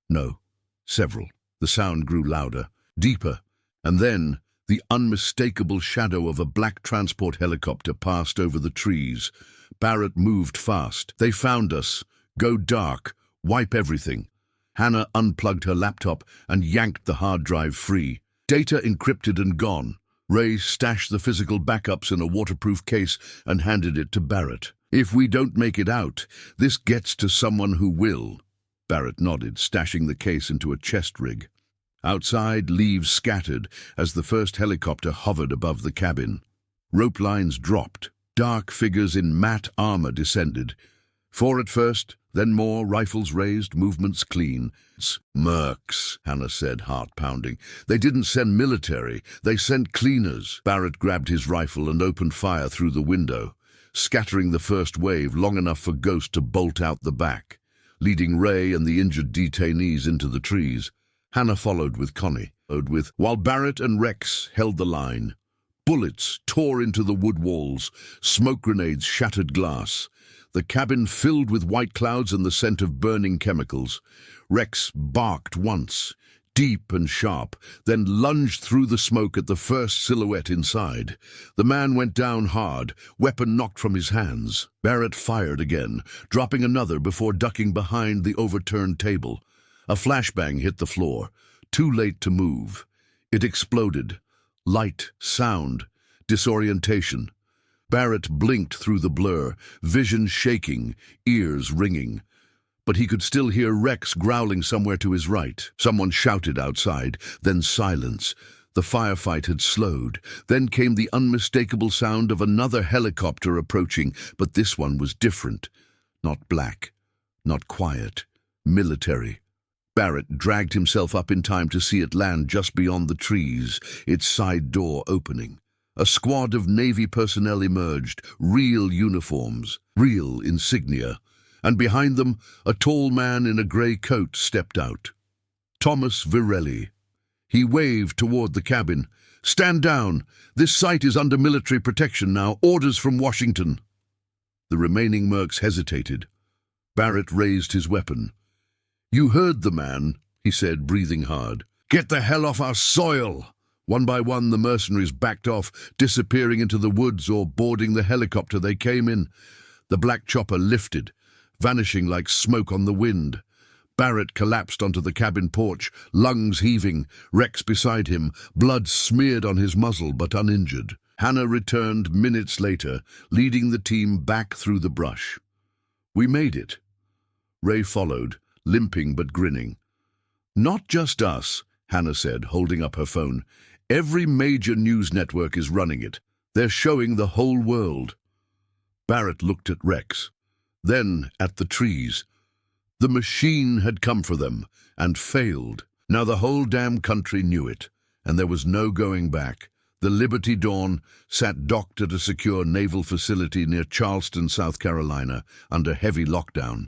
No, several. The sound grew louder, deeper, and then the unmistakable shadow of a black transport helicopter passed over the trees. Barrett moved fast. They found us. Go dark. Wipe everything. Hannah unplugged her laptop and yanked the hard drive free. Data encrypted and gone. Ray stashed the physical backups in a waterproof case and handed it to Barrett. If we don't make it out, this gets to someone who will. Barrett nodded, stashing the case into a chest rig. Outside, leaves scattered as the first helicopter hovered above the cabin. Rope lines dropped. Dark figures in matte armor descended. 4 at first, then more, rifles raised, movements clean. Mercs, Hannah said, heart pounding. They didn't send military, they sent cleaners. Barrett grabbed his rifle and opened fire through the window, scattering the first wave long enough for Ghost to bolt out the back, leading Ray and the injured detainees into the trees. Hannah followed with Connie, while Barrett and Rex held the line. Bullets tore into the wood walls, smoke grenades shattered glass. The cabin filled with white clouds and the scent of burning chemicals. Rex barked once, deep and sharp, then lunged through the smoke at the first silhouette inside. The man went down hard, weapon knocked from his hands. Barrett fired again, dropping another before ducking behind the overturned table. A flashbang hit the floor, too late to move. It exploded. Light, sound, disorientation. Barrett blinked through the blur, vision shaking, ears ringing. But he could still hear Rex growling somewhere to his right. Someone shouted outside, then silence. The firefight had slowed. Then came the unmistakable sound of another helicopter approaching, but this one was different. Not black, not quiet, military. Barrett dragged himself up in time to see it land just beyond the trees, its side door opening. A squad of Navy personnel emerged, real uniforms, real insignia, and behind them a tall man in a grey coat stepped out. Thomas Virelli. He waved toward the cabin. "Stand down! This site is under military protection now. Orders from Washington." The remaining mercs hesitated. Barrett raised his weapon. "You heard the man," he said, breathing hard. "Get the hell off our soil!" One by one, the mercenaries backed off, disappearing into the woods or boarding the helicopter they came in. The black chopper lifted, vanishing like smoke on the wind. Barrett collapsed onto the cabin porch, lungs heaving, Rex beside him, blood smeared on his muzzle but uninjured. Hannah returned minutes later, leading the team back through the brush. "We made it." Ray followed, limping but grinning. Not just us, Hannah said, holding up her phone. Every major news network is running it. They're showing the whole world. Barrett looked at Rex, then at the trees. The machine had come for them, and failed. Now the whole damn country knew it, and there was no going back. The Liberty Dawn sat docked at a secure naval facility near Charleston, South Carolina, under heavy lockdown.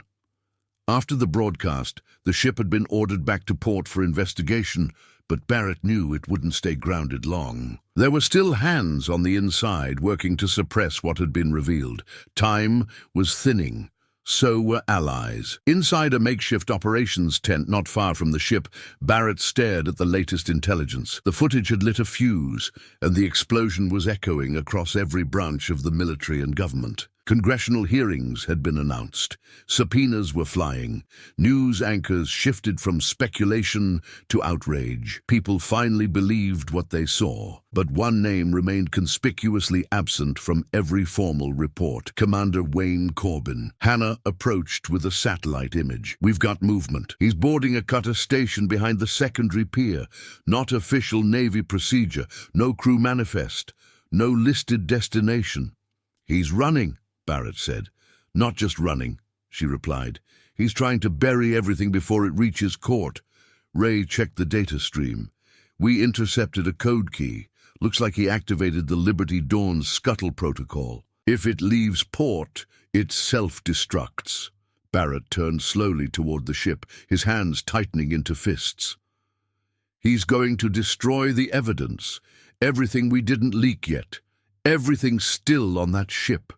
After the broadcast, the ship had been ordered back to port for investigation, but Barrett knew it wouldn't stay grounded long. There were still hands on the inside working to suppress what had been revealed. Time was thinning. So were allies. Inside a makeshift operations tent not far from the ship, Barrett stared at the latest intelligence. The footage had lit a fuse, and the explosion was echoing across every branch of the military and government. Congressional hearings had been announced. Subpoenas were flying. News anchors shifted from speculation to outrage. People finally believed what they saw. But one name remained conspicuously absent from every formal report: Commander Wayne Corbin. Hannah approached with a satellite image. "We've got movement. He's boarding a cutter stationed behind the secondary pier. Not official Navy procedure. No crew manifest. No listed destination." "He's running," Barrett said. "Not just running," she replied. "He's trying to bury everything before it reaches court." Ray checked the data stream. "We intercepted a code key. Looks like he activated the Liberty Dawn's scuttle protocol. If it leaves port, it self-destructs." Barrett turned slowly toward the ship, his hands tightening into fists. "He's going to destroy the evidence. Everything we didn't leak yet. Everything still on that ship."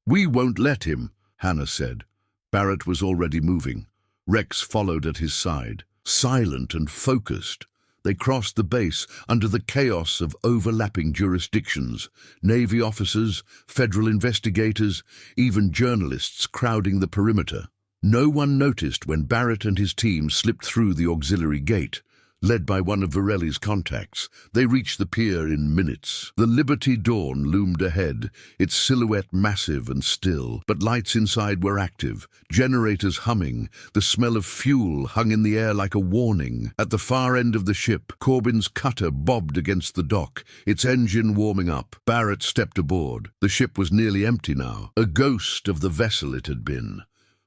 "We won't let him," Hannah said. Barrett was already moving. Rex followed at his side, silent and focused. They crossed the base under the chaos of overlapping jurisdictions. Navy officers, federal investigators, even journalists crowding the perimeter. No one noticed when Barrett and his team slipped through the auxiliary gate. Led by one of Varelli's contacts, they reached the pier in minutes. The Liberty Dawn loomed ahead, its silhouette massive and still, but lights inside were active, generators humming. The smell of fuel hung in the air like a warning. At the far end of the ship, Corbin's cutter bobbed against the dock, its engine warming up. Barrett stepped aboard. The ship was nearly empty now, a ghost of the vessel it had been.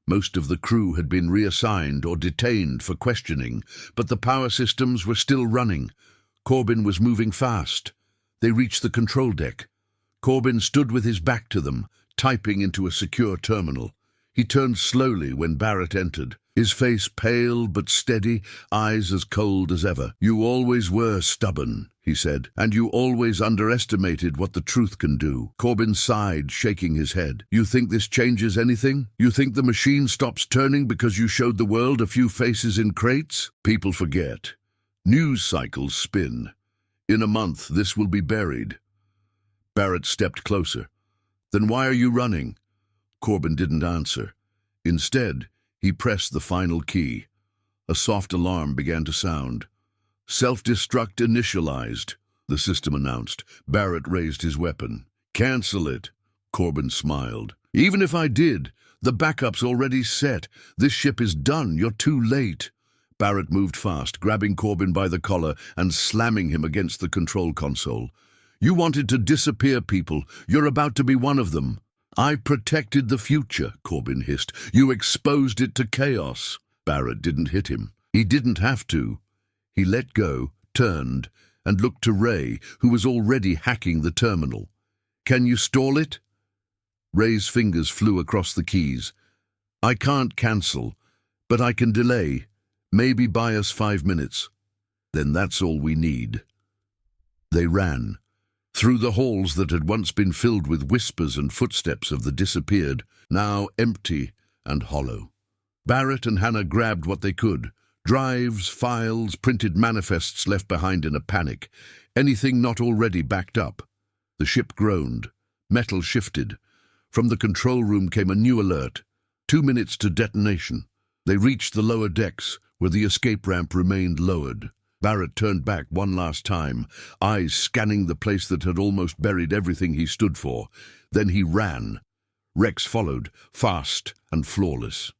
Most of the crew had been reassigned or detained for questioning, but the power systems were still running. Corbin was moving fast. They reached the control deck. Corbin stood with his back to them, typing into a secure terminal. He turned slowly when Barrett entered, his face pale but steady, eyes as cold as ever. "You always were stubborn," he said, "and you always underestimated what the truth can do." Corbin sighed, shaking his head. "You think this changes anything? You think the machine stops turning because you showed the world a few faces in crates? People forget. News cycles spin. In a month, this will be buried." Barrett stepped closer. "Then why are you running?" Corbin didn't answer. Instead, he pressed the final key. A soft alarm began to sound. "Self-destruct initialized," the system announced. Barrett raised his weapon. "Cancel it," Corbin smiled. "Even if I did, the backup's already set. This ship is done. You're too late." Barrett moved fast, grabbing Corbin by the collar and slamming him against the control console. "You wanted to disappear people. You're about to be one of them." "I protected the future," Corbin hissed. "You exposed it to chaos." Barrett didn't hit him. He didn't have to. He let go, turned, and looked to Ray, who was already hacking the terminal. "Can you stall it?" Ray's fingers flew across the keys. "I can't cancel, but I can delay. Maybe buy us 5 minutes. Then that's all we need." They ran. Through the halls that had once been filled with whispers and footsteps of the disappeared, now empty and hollow. Barrett and Hannah grabbed what they could. Drives, files, printed manifests left behind in a panic. Anything not already backed up. The ship groaned. Metal shifted. From the control room came a new alert. 2 minutes to detonation. They reached the lower decks, where the escape ramp remained lowered. Barrett turned back one last time, eyes scanning the place that had almost buried everything he stood for. Then he ran. Rex followed, fast and flawless.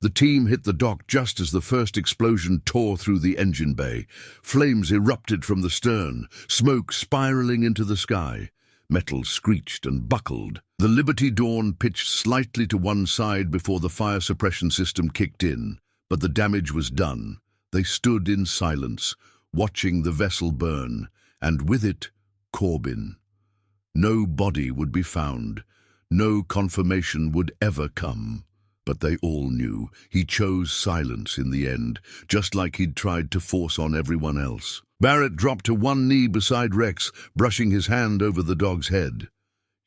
The team hit the dock just as the first explosion tore through the engine bay. Flames erupted from the stern, smoke spiraling into the sky. Metal screeched and buckled. The Liberty Dawn pitched slightly to one side before the fire suppression system kicked in, but the damage was done. They stood in silence, watching the vessel burn, and with it, Corbin. No body would be found. No confirmation would ever come. But they all knew he chose silence in the end, just like he'd tried to force on everyone else. Barrett dropped to one knee beside Rex, brushing his hand over the dog's head.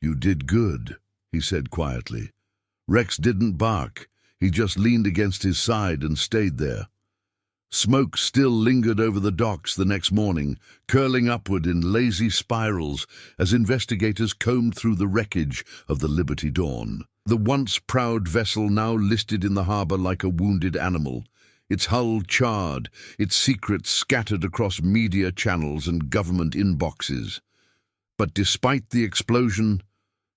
"You did good," he said quietly. Rex didn't bark. He just leaned against his side and stayed there. Smoke still lingered over the docks the next morning, curling upward in lazy spirals as investigators combed through the wreckage of the Liberty Dawn. The once proud vessel now listed in the harbor like a wounded animal, its hull charred, its secrets scattered across media channels and government inboxes. But despite the explosion,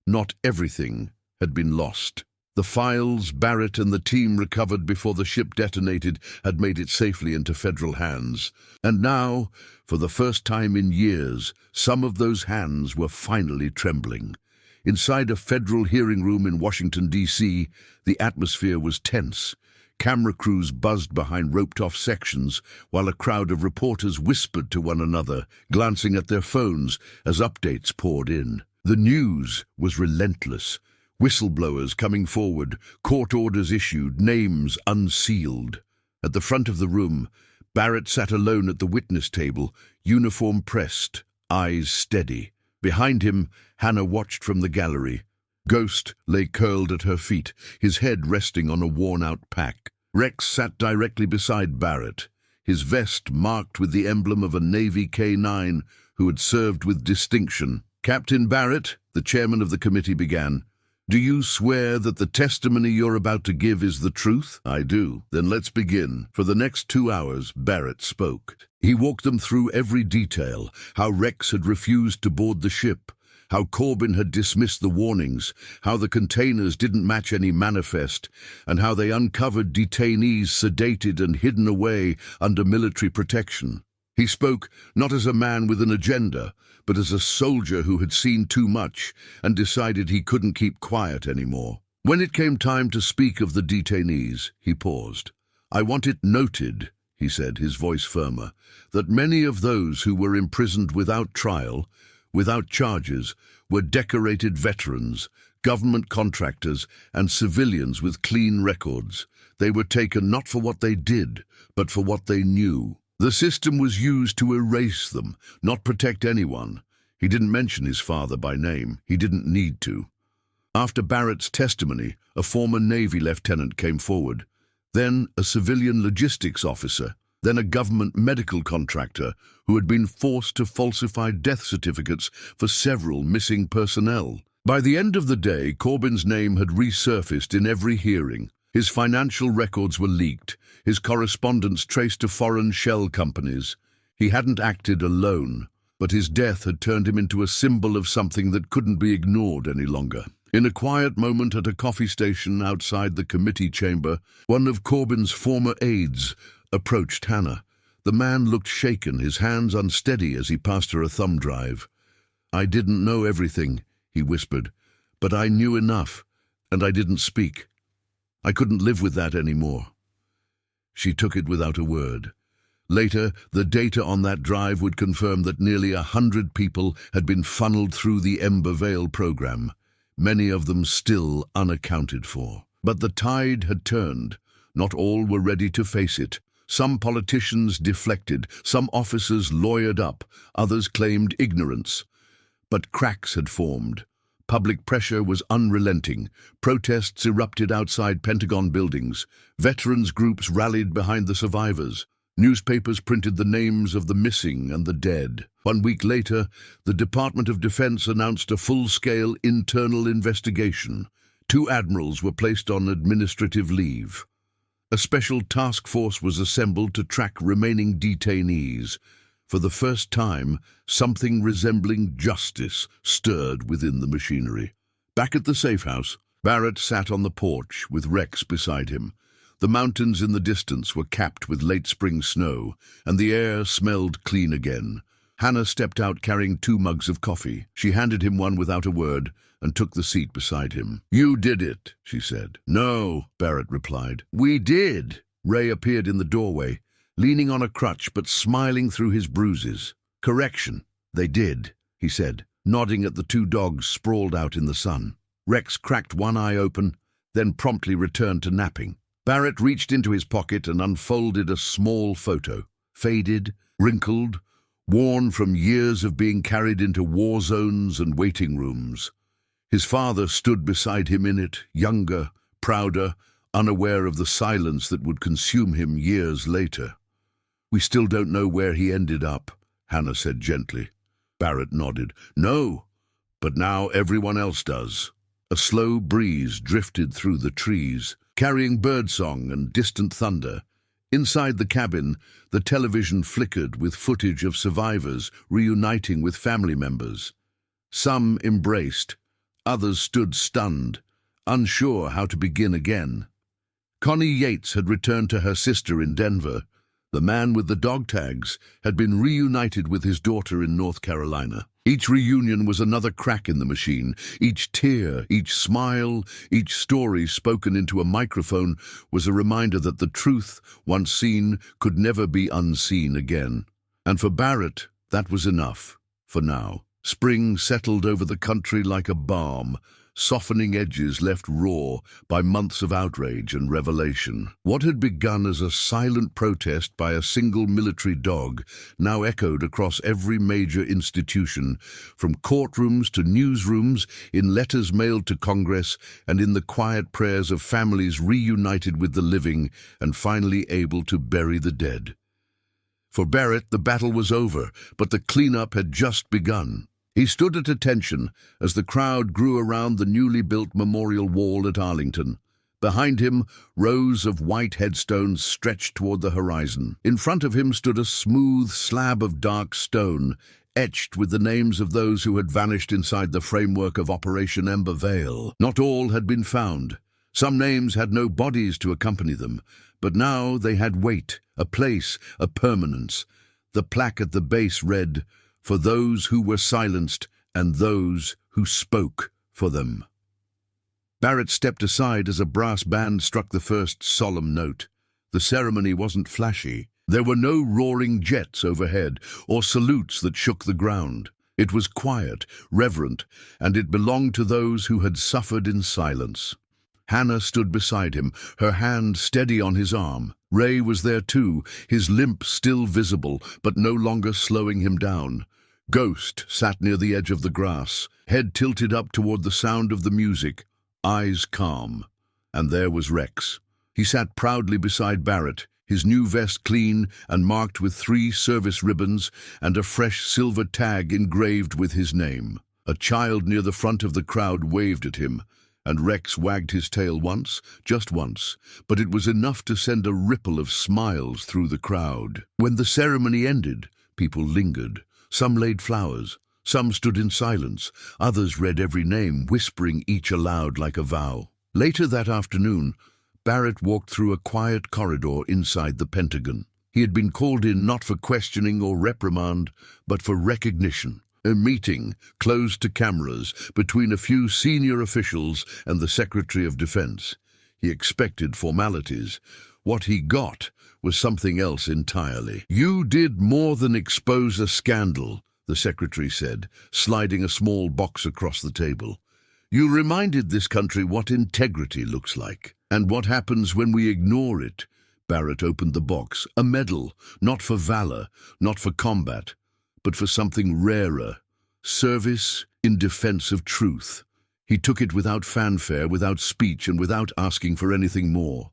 not everything had been lost. The files Barrett and the team recovered before the ship detonated had made it safely into federal hands. And now, for the first time in years, some of those hands were finally trembling. Inside a federal hearing room in Washington, D.C., the atmosphere was tense. Camera crews buzzed behind roped-off sections, while a crowd of reporters whispered to one another, glancing at their phones as updates poured in. The news was relentless. Whistleblowers coming forward, court orders issued, names unsealed. At the front of the room, Barrett sat alone at the witness table, uniform pressed, eyes steady. Behind him, Hannah watched from the gallery. Ghost lay curled at her feet, his head resting on a worn-out pack. Rex sat directly beside Barrett, his vest marked with the emblem of a Navy K-9 who had served with distinction. "Captain Barrett," the chairman of the committee began, "do you swear that the testimony you're about to give is the truth?" "I do." "Then let's begin." For the next 2 hours, Barrett spoke. He walked them through every detail, how Rex had refused to board the ship, how Corbin had dismissed the warnings, how the containers didn't match any manifest, and how they uncovered detainees sedated and hidden away under military protection. He spoke not as a man with an agenda, but as a soldier who had seen too much and decided he couldn't keep quiet anymore. When it came time to speak of the detainees, he paused. "I want it noted," he said, his voice firmer, "that many of those who were imprisoned without trial, without charges, were decorated veterans, government contractors, and civilians with clean records. They were taken not for what they did, but for what they knew. The system was used to erase them, not protect anyone." He didn't mention his father by name. He didn't need to. After Barrett's testimony, a former Navy lieutenant came forward, then a civilian logistics officer, then a government medical contractor who had been forced to falsify death certificates for several missing personnel. By the end of the day, Corbin's name had resurfaced in every hearing. His financial records were leaked, his correspondence traced to foreign shell companies. He hadn't acted alone, but his death had turned him into a symbol of something that couldn't be ignored any longer. In a quiet moment at a coffee station outside the committee chamber, one of Corbin's former aides approached Hannah. The man looked shaken, his hands unsteady as he passed her a thumb drive. "I didn't know everything," he whispered, "but I knew enough, and I didn't speak. I couldn't live with that anymore." She took it without a word. Later, the data on that drive would confirm that nearly 100 people had been funneled through the Ember Vale program, many of them still unaccounted for. But the tide had turned. Not all were ready to face it. Some politicians deflected, some officers lawyered up, others claimed ignorance. But cracks had formed. Public pressure was unrelenting. Protests erupted outside Pentagon buildings. Veterans groups rallied behind the survivors. Newspapers printed the names of the missing and the dead. 1 week later, the Department of Defense announced a full-scale internal investigation. 2 admirals were placed on administrative leave. A special task force was assembled to track remaining detainees. For the first time, something resembling justice stirred within the machinery. Back at the safe house, Barrett sat on the porch with Rex beside him. The mountains in the distance were capped with late spring snow, and the air smelled clean again. Hannah stepped out carrying 2 mugs of coffee. She handed him one without a word and took the seat beside him. "You did it," she said. "No," Barrett replied. "We did." Ray appeared in the doorway, leaning on a crutch but smiling through his bruises. "Correction, they did," he said, nodding at the 2 dogs sprawled out in the sun. Rex cracked one eye open, then promptly returned to napping. Barrett reached into his pocket and unfolded a small photo, faded, wrinkled, worn from years of being carried into war zones and waiting rooms. His father stood beside him in it, younger, prouder, unaware of the silence that would consume him years later. "We still don't know where he ended up," Hannah said gently. Barrett nodded. "No, but now everyone else does." A slow breeze drifted through the trees, carrying birdsong and distant thunder. Inside the cabin, the television flickered with footage of survivors reuniting with family members. Some embraced, others stood stunned, unsure how to begin again. Connie Yates had returned to her sister in Denver. The man with the dog tags had been reunited with his daughter in North Carolina. Each reunion was another crack in the machine. Each tear, each smile, each story spoken into a microphone was a reminder that the truth, once seen, could never be unseen again. And for Barrett, that was enough, for now. Spring settled over the country like a balm, softening edges left raw by months of outrage and revelation. What had begun as a silent protest by a single military dog now echoed across every major institution, from courtrooms to newsrooms, in letters mailed to Congress, and in the quiet prayers of families reunited with the living and finally able to bury the dead. For Barrett, the battle was over, but the cleanup had just begun. He stood at attention as the crowd grew around the newly built memorial wall at Arlington. Behind him, rows of white headstones stretched toward the horizon. In front of him stood a smooth slab of dark stone, etched with the names of those who had vanished inside the framework of Operation Ember Vale. Not all had been found. Some names had no bodies to accompany them, but now they had weight, a place, a permanence. The plaque at the base read, "For those who were silenced and those who spoke for them." Barrett stepped aside as a brass band struck the first solemn note. The ceremony wasn't flashy. There were no roaring jets overhead or salutes that shook the ground. It was quiet, reverent, and it belonged to those who had suffered in silence. Hannah stood beside him, her hand steady on his arm. Ray was there too, his limp still visible, but no longer slowing him down. Ghost sat near the edge of the grass, head tilted up toward the sound of the music, eyes calm. And there was Rex. He sat proudly beside Barrett, his new vest clean and marked with 3 service ribbons and a fresh silver tag engraved with his name. A child near the front of the crowd waved at him, and Rex wagged his tail once, just once, but it was enough to send a ripple of smiles through the crowd. When the ceremony ended, people lingered. Some laid flowers, some stood in silence, others read every name, whispering each aloud like a vow. Later that afternoon, Barrett walked through a quiet corridor inside the Pentagon. He had been called in not for questioning or reprimand, but for recognition. A meeting, closed to cameras, between a few senior officials and the Secretary of Defense. He expected formalities. What he got was something else entirely. "You did more than expose a scandal," the Secretary said, sliding a small box across the table. "You reminded this country what integrity looks like, and what happens when we ignore it." Barrett opened the box. A medal, not for valor, not for combat, but for something rarer, service in defense of truth. He took it without fanfare, without speech, and without asking for anything more.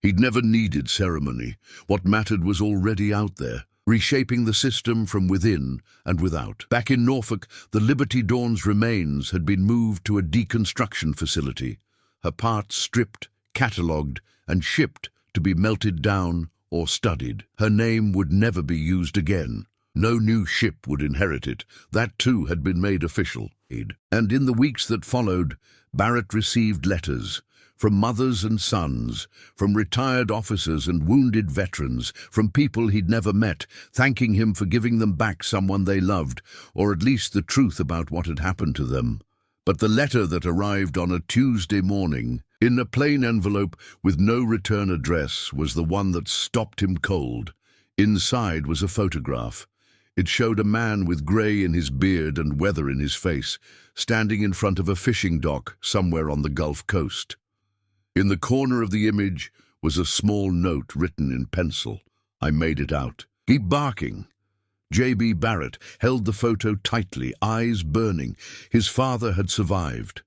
He'd never needed ceremony. What mattered was already out there, reshaping the system from within and without. Back in Norfolk, the Liberty Dawn's remains had been moved to a deconstruction facility, her parts stripped, catalogued, and shipped to be melted down or studied. Her name would never be used again. No new ship would inherit it. That too had been made official. And in the weeks that followed, Barrett received letters from mothers and sons, from retired officers and wounded veterans, from people he'd never met, thanking him for giving them back someone they loved, or at least the truth about what had happened to them. But the letter that arrived on a Tuesday morning, in a plain envelope with no return address, was the one that stopped him cold. Inside was a photograph. It showed a man with grey in his beard and weather in his face, standing in front of a fishing dock somewhere on the Gulf Coast. In the corner of the image was a small note written in pencil. I made it out. Keep barking. J.B. Barrett held the photo tightly, eyes burning. His father had survived.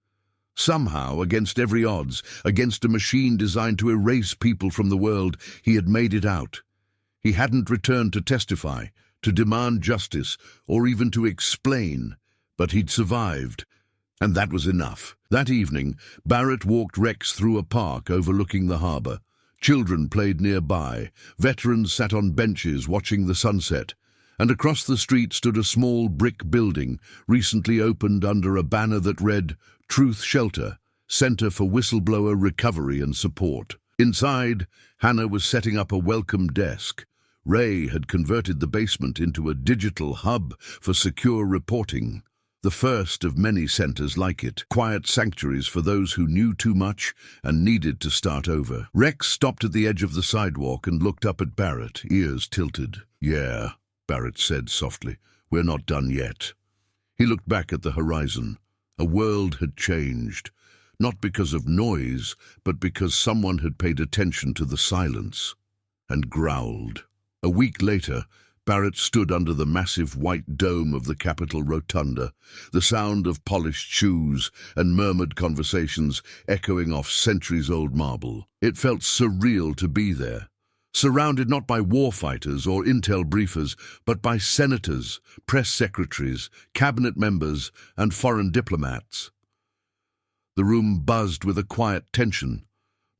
Somehow, against every odds, against a machine designed to erase people from the world, he had made it out. He hadn't returned to testify, to demand justice, or even to explain, but he'd survived, and that was enough. That evening, Barrett walked Rex through a park overlooking the harbor. Children played nearby, veterans sat on benches watching the sunset, and across the street stood a small brick building, recently opened under a banner that read, Truth Shelter, Center for Whistleblower Recovery and Support. Inside, Hannah was setting up a welcome desk. Ray had converted the basement into a digital hub for secure reporting, the first of many centers like it, quiet sanctuaries for those who knew too much and needed to start over. Rex stopped at the edge of the sidewalk and looked up at Barrett, ears tilted. Yeah, Barrett said softly, we're not done yet. He looked back at the horizon. A world had changed, not because of noise, but because someone had paid attention to the silence and growled. A week later, Barrett stood under the massive white dome of the Capitol Rotunda, the sound of polished shoes and murmured conversations echoing off centuries-old marble. It felt surreal to be there, surrounded not by warfighters or intel briefers, but by senators, press secretaries, cabinet members, and foreign diplomats. The room buzzed with a quiet tension,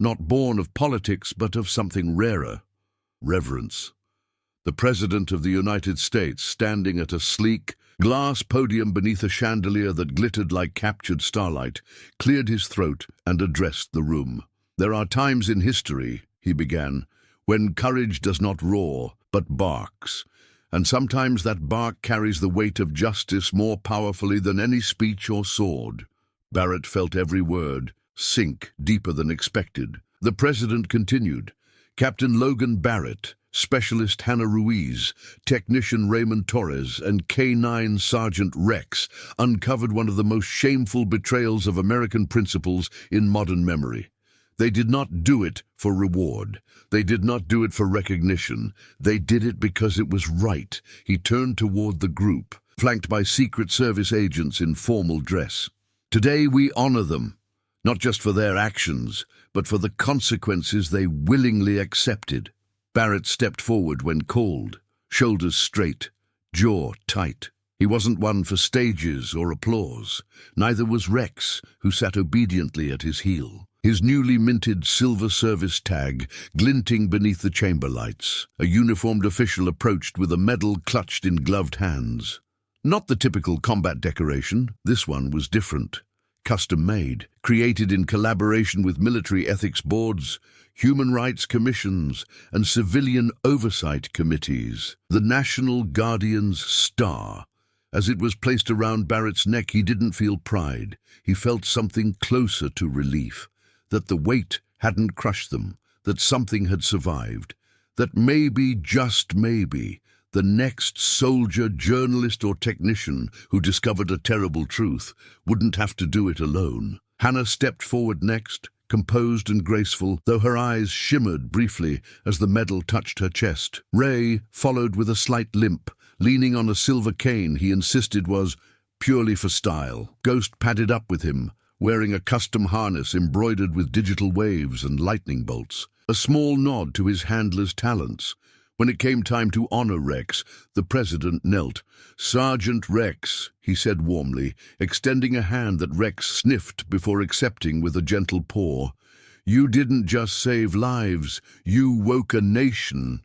not born of politics but of something rarer, reverence. The President of the United States, standing at a sleek, glass podium beneath a chandelier that glittered like captured starlight, cleared his throat and addressed the room. There are times in history, he began, when courage does not roar, but barks, and sometimes that bark carries the weight of justice more powerfully than any speech or sword. Barrett felt every word sink deeper than expected. The President continued, Captain Logan Barrett, Specialist Hannah Ruiz, Technician Raymond Torres, and K-9 Sergeant Rex uncovered one of the most shameful betrayals of American principles in modern memory. They did not do it for reward. They did not do it for recognition. They did it because it was right. He turned toward the group, flanked by Secret Service agents in formal dress. Today we honor them, not just for their actions, but for the consequences they willingly accepted. Barrett stepped forward when called, shoulders straight, jaw tight. He wasn't one for stages or applause. Neither was Rex, who sat obediently at his heel, his newly minted silver service tag glinting beneath the chamber lights. A uniformed official approached with a medal clutched in gloved hands. Not the typical combat decoration, this one was different. Custom-made, created in collaboration with military ethics boards, human rights commissions, and civilian oversight committees. The National Guardian's Star. As it was placed around Barrett's neck, he didn't feel pride. He felt something closer to relief, that the weight hadn't crushed them, that something had survived, that maybe, just maybe, the next soldier, journalist, or technician who discovered a terrible truth wouldn't have to do it alone. Hannah stepped forward next, composed and graceful, though her eyes shimmered briefly as the medal touched her chest. Ray followed with a slight limp, leaning on a silver cane he insisted was purely for style. Ghost padded up with him, wearing a custom harness embroidered with digital waves and lightning bolts, a small nod to his handler's talents. When it came time to honor Rex, the President knelt. Sergeant Rex, he said warmly, extending a hand that Rex sniffed before accepting with a gentle paw. You didn't just save lives, you woke a nation.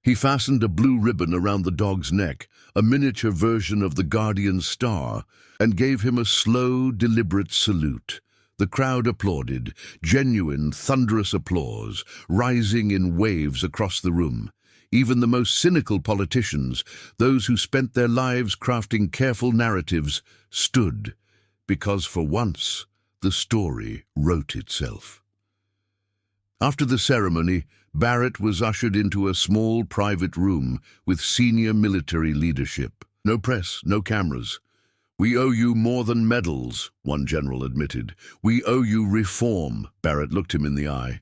He fastened a blue ribbon around the dog's neck, a miniature version of the Guardian's Star, and gave him a slow, deliberate salute. The crowd applauded, genuine, thunderous applause, rising in waves across the room. Even the most cynical politicians, those who spent their lives crafting careful narratives, stood, because for once the story wrote itself. After the ceremony, Barrett was ushered into a small private room with senior military leadership. No press, no cameras. "We owe you more than medals," one general admitted. "We owe you reform." Barrett looked him in the eye.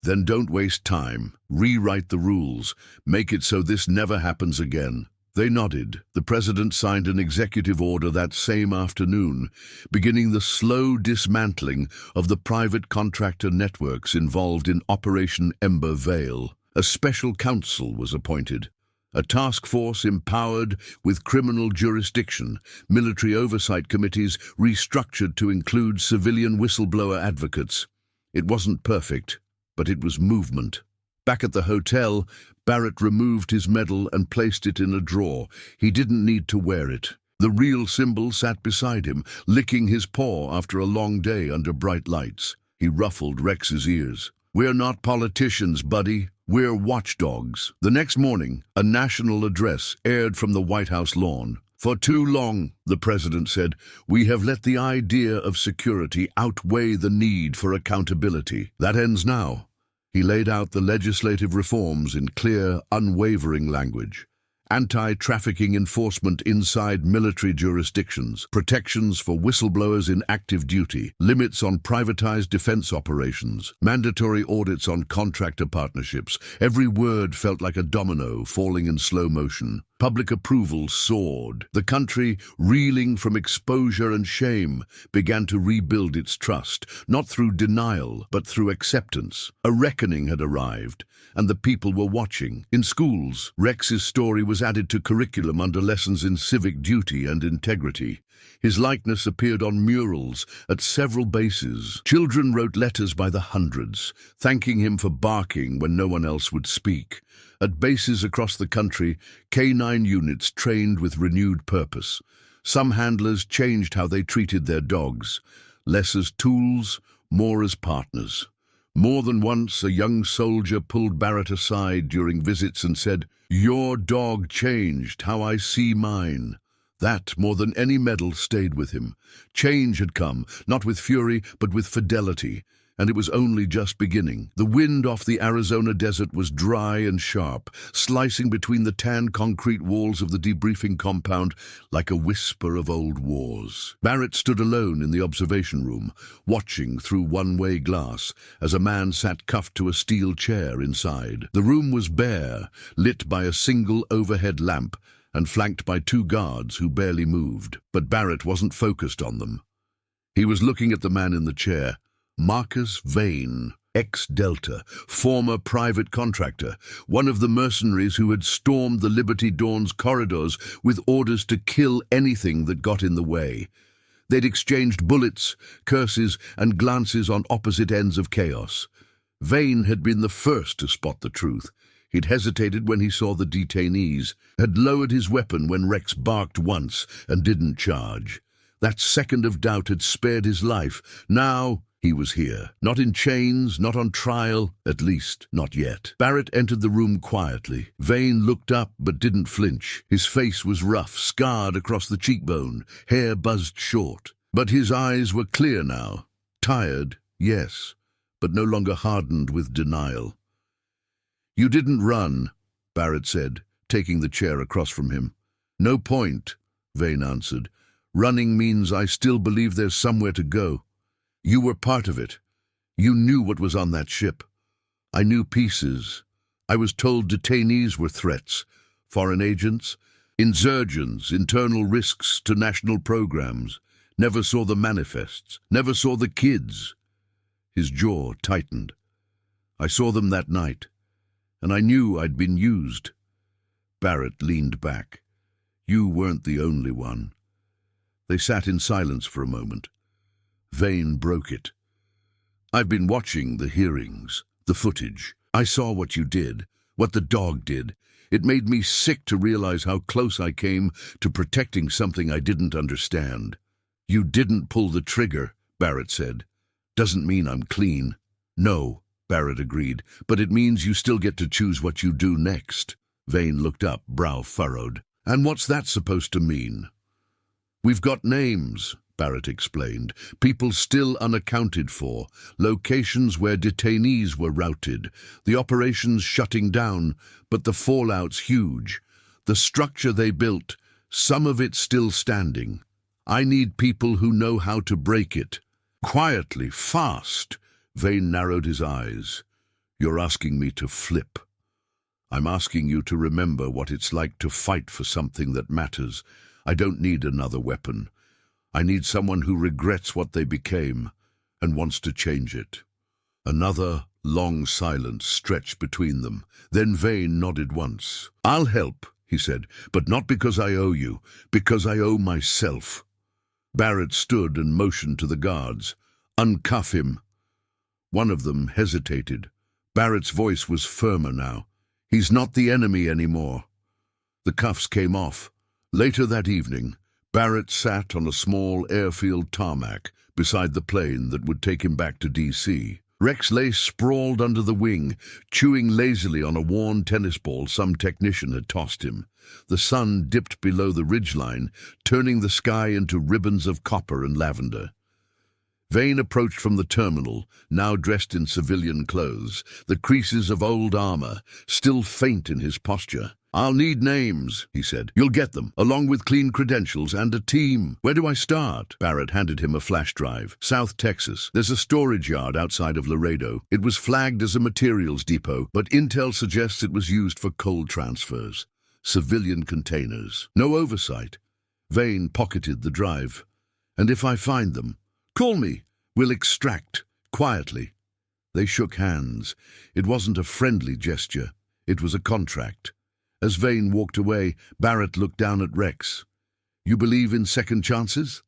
"Then don't waste time. Rewrite the rules. Make it so this never happens again." They nodded. The president signed an executive order that same afternoon, beginning the slow dismantling of the private contractor networks involved in Operation Ember Veil. A special counsel was appointed, a task force empowered with criminal jurisdiction, military oversight committees restructured to include civilian whistleblower advocates. It wasn't perfect, but it was movement. Back at the hotel, Barrett removed his medal and placed it in a drawer. He didn't need to wear it. The real symbol sat beside him, licking his paw after a long day under bright lights. He ruffled Rex's ears. "We're not politicians, buddy. We're watchdogs." The next morning, a national address aired from the White House lawn. "For too long," the president said, "we have let the idea of security outweigh the need for accountability. That ends now." He laid out the legislative reforms in clear, unwavering language. Anti-trafficking enforcement inside military jurisdictions, protections for whistleblowers in active duty, limits on privatized defense operations, mandatory audits on contractor partnerships. Every word felt like a domino falling in slow motion. Public approval soared. The country, reeling from exposure and shame, began to rebuild its trust, not through denial, but through acceptance. A reckoning had arrived, and the people were watching. In schools, Rex's story was added to curriculum under lessons in civic duty and integrity. His likeness appeared on murals at several bases. Children wrote letters by the hundreds, thanking him for barking when no one else would speak. At bases across the country, K9 units trained with renewed purpose. Some handlers changed how they treated their dogs, less as tools, more as partners. More than once, a young soldier pulled Barrett aside during visits and said, "Your dog changed how I see mine." That, more than any medal, stayed with him. Change had come, not with fury, but with fidelity, and it was only just beginning. The wind off the Arizona desert was dry and sharp, slicing between the tan concrete walls of the debriefing compound like a whisper of old wars. Barrett stood alone in the observation room, watching through one-way glass as a man sat cuffed to a steel chair inside. The room was bare, lit by a single overhead lamp, and flanked by two guards who barely moved. But Barrett wasn't focused on them. He was looking at the man in the chair, Marcus Vane, ex-Delta, former private contractor, one of the mercenaries who had stormed the Liberty Dawn's corridors with orders to kill anything that got in the way. They'd exchanged bullets, curses, and glances on opposite ends of chaos. Vane had been the first to spot the truth. He'd hesitated when he saw the detainees, had lowered his weapon when Rex barked once and didn't charge. That second of doubt had spared his life. Now he was here, not in chains, not on trial, at least not yet. Barrett entered the room quietly. Vane looked up but didn't flinch. His face was rough, scarred across the cheekbone, hair buzzed short. But his eyes were clear now. Tired, yes, but no longer hardened with denial. "You didn't run," Barrett said, taking the chair across from him. "No point," Vane answered. "Running means I still believe there's somewhere to go. You were part of it. You knew what was on that ship. I knew pieces. I was told detainees were threats, foreign agents, insurgents, internal risks to national programs. Never saw the manifests, never saw the kids." His jaw tightened. "I saw them that night, and I knew I'd been used." Barrett leaned back. "You weren't the only one." They sat in silence for a moment. Vane broke it. "I've been watching the hearings, the footage. I saw what you did, what the dog did. It made me sick to realize how close I came to protecting something I didn't understand." "You didn't pull the trigger," Barrett said. Doesn't mean I'm clean. No, Barrett agreed, but it means you still get to choose what you do next. Vane looked up, brow furrowed. And what's that supposed to mean? We've got names, Barrett explained. People still unaccounted for. Locations where detainees were routed. The operations shutting down, but the fallout's huge. The structure they built, some of it still standing. I need people who know how to break it. Quietly, fast. Vane narrowed his eyes. You're asking me to flip. I'm asking you to remember what it's like to fight for something that matters. I don't need another weapon. I need someone who regrets what they became and wants to change it. Another long silence stretched between them. Then Vane nodded once. I'll help, he said, but not because I owe you, because I owe myself. Barrett stood and motioned to the guards. Uncuff him. One of them hesitated. Barrett's voice was firmer now. He's not the enemy anymore. The cuffs came off. Later that evening, Barrett sat on a small airfield tarmac beside the plane that would take him back to D.C. Rex lay sprawled under the wing, chewing lazily on a worn tennis ball some technician had tossed him. The sun dipped below the ridgeline, turning the sky into ribbons of copper and lavender. Vane approached from the terminal, now dressed in civilian clothes, the creases of old armor, still faint in his posture. I'll need names, he said. You'll get them, along with clean credentials and a team. Where do I start? Barrett handed him a flash drive. South Texas. There's a storage yard outside of Laredo. It was flagged as a materials depot, but intel suggests it was used for coal transfers. Civilian containers. No oversight. Vane pocketed the drive. And if I find them, call me. We'll extract. Quietly. They shook hands. It wasn't a friendly gesture. It was a contract. As Vane walked away, Barrett looked down at Rex. You believe in second chances?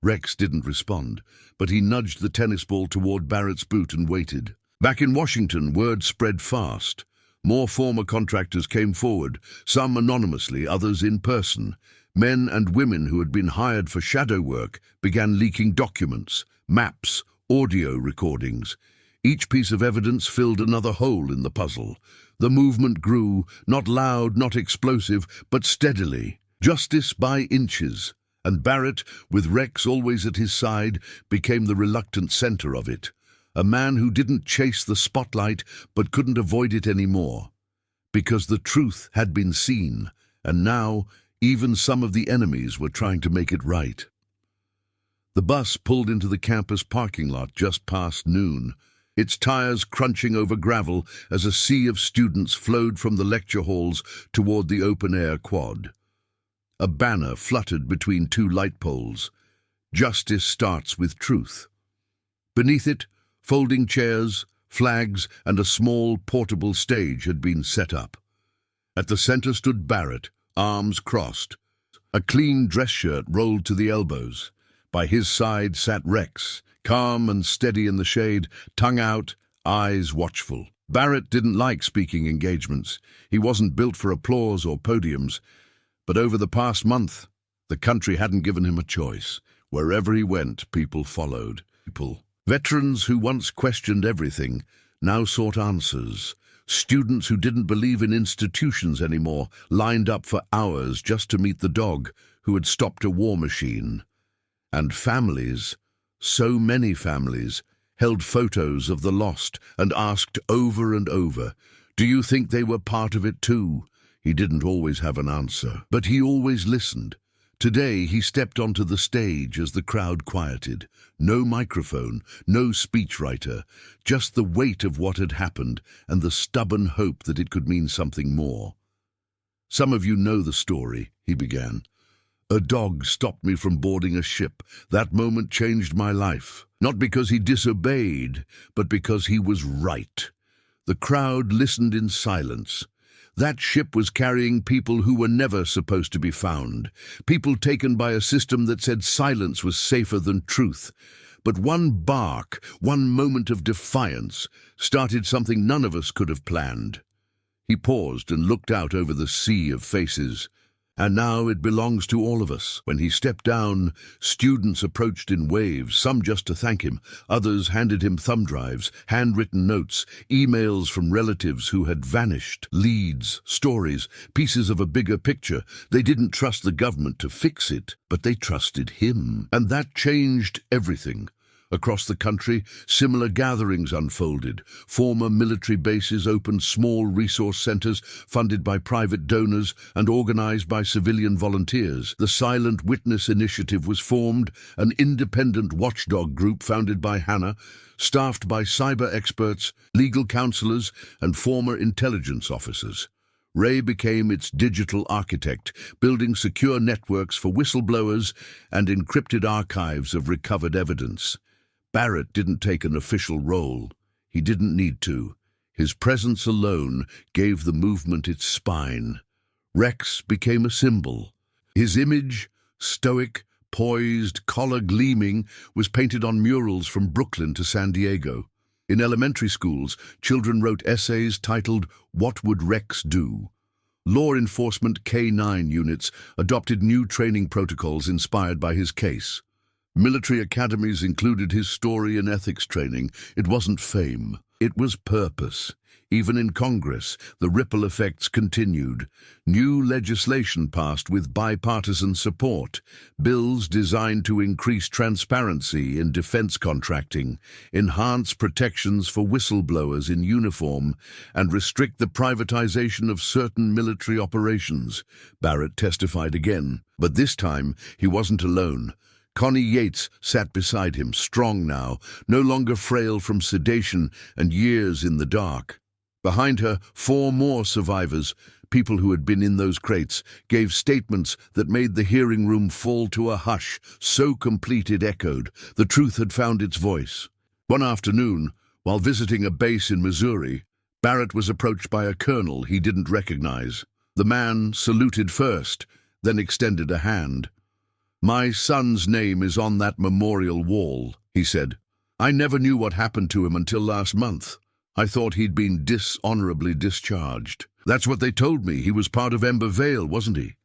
Rex didn't respond, but he nudged the tennis ball toward Barrett's boot and waited. Back in Washington, word spread fast. More former contractors came forward, some anonymously, others in person. Men and women who had been hired for shadow work began leaking documents, maps, audio recordings. Each piece of evidence filled another hole in the puzzle. The movement grew, not loud, not explosive, but steadily. Justice by inches. And Barrett, with Rex always at his side, became the reluctant center of it. A man who didn't chase the spotlight, but couldn't avoid it anymore. Because the truth had been seen, and now even some of the enemies were trying to make it right. The bus pulled into the campus parking lot just past noon, its tires crunching over gravel as a sea of students flowed from the lecture halls toward the open-air quad. A banner fluttered between two light poles. Justice starts with truth. Beneath it, folding chairs, flags, and a small portable stage had been set up. At the center stood Barrett, arms crossed. A clean dress shirt rolled to the elbows. By his side sat Rex, calm and steady in the shade, tongue out, eyes watchful. Barrett didn't like speaking engagements. He wasn't built for applause or podiums. But over the past month, the country hadn't given him a choice. Wherever he went, people followed. Veterans who once questioned everything now sought answers. Students who didn't believe in institutions anymore lined up for hours just to meet the dog who had stopped a war machine. And families, so many families, held photos of the lost and asked over and over, do you think they were part of it too? He didn't always have an answer, but he always listened. Today he stepped onto the stage as the crowd quieted. No microphone, no speechwriter, just the weight of what had happened and the stubborn hope that it could mean something more. Some of you know the story, he began. A dog stopped me from boarding a ship. That moment changed my life. Not because he disobeyed, but because he was right. The crowd listened in silence. That ship was carrying people who were never supposed to be found. People taken by a system that said silence was safer than truth. But one bark, one moment of defiance, started something none of us could have planned. He paused and looked out over the sea of faces. And now it belongs to all of us. When he stepped down, students approached in waves, some just to thank him. Others handed him thumb drives, handwritten notes, emails from relatives who had vanished, leads, stories, pieces of a bigger picture. They didn't trust the government to fix it, but they trusted him. And that changed everything. Across the country, similar gatherings unfolded. Former military bases opened small resource centers funded by private donors and organized by civilian volunteers. The Silent Witness Initiative was formed, an independent watchdog group founded by Hannah, staffed by cyber experts, legal counselors, and former intelligence officers. Ray became its digital architect, building secure networks for whistleblowers and encrypted archives of recovered evidence. Barrett didn't take an official role. He didn't need to. His presence alone gave the movement its spine. Rex became a symbol. His image, stoic, poised, collar gleaming, was painted on murals from Brooklyn to San Diego. In elementary schools, children wrote essays titled, "What Would Rex Do?" Law enforcement K-9 units adopted new training protocols inspired by his case. Military academies included his story and ethics training. It wasn't fame, it was purpose. Even in Congress, the ripple effects continued. New legislation passed with bipartisan support, bills designed to increase transparency in defense contracting, enhance protections for whistleblowers in uniform, and restrict the privatization of certain military operations. Barrett testified again, but this time he wasn't alone. Connie Yates sat beside him, strong now, no longer frail from sedation and years in the dark. Behind her, 4 more survivors, people who had been in those crates, gave statements that made the hearing room fall to a hush, so complete it echoed. The truth had found its voice. One afternoon, while visiting a base in Missouri, Barrett was approached by a colonel he didn't recognize. The man saluted first, then extended a hand. "My son's name is on that memorial wall," he said. "I never knew what happened to him until last month. I thought he'd been dishonorably discharged. That's what they told me. He was part of Ember Vale, wasn't he?"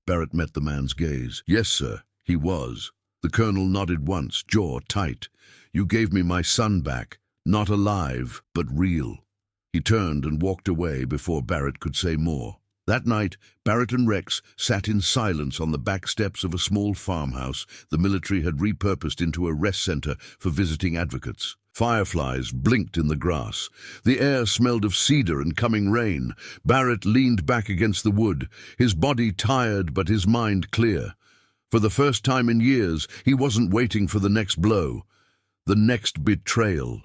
Barrett met the man's gaze. "Yes, sir, he was." The colonel nodded once, jaw tight. "You gave me my son back, not alive, but real." He turned and walked away before Barrett could say more. That night, Barrett and Rex sat in silence on the back steps of a small farmhouse the military had repurposed into a rest center for visiting advocates. Fireflies blinked in the grass. The air smelled of cedar and coming rain. Barrett leaned back against the wood, his body tired but his mind clear. For the first time in years, he wasn't waiting for the next blow, the next betrayal.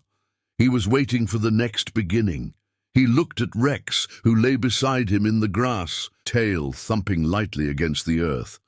He was waiting for the next beginning. He looked at Rex, who lay beside him in the grass, tail thumping lightly against the earth.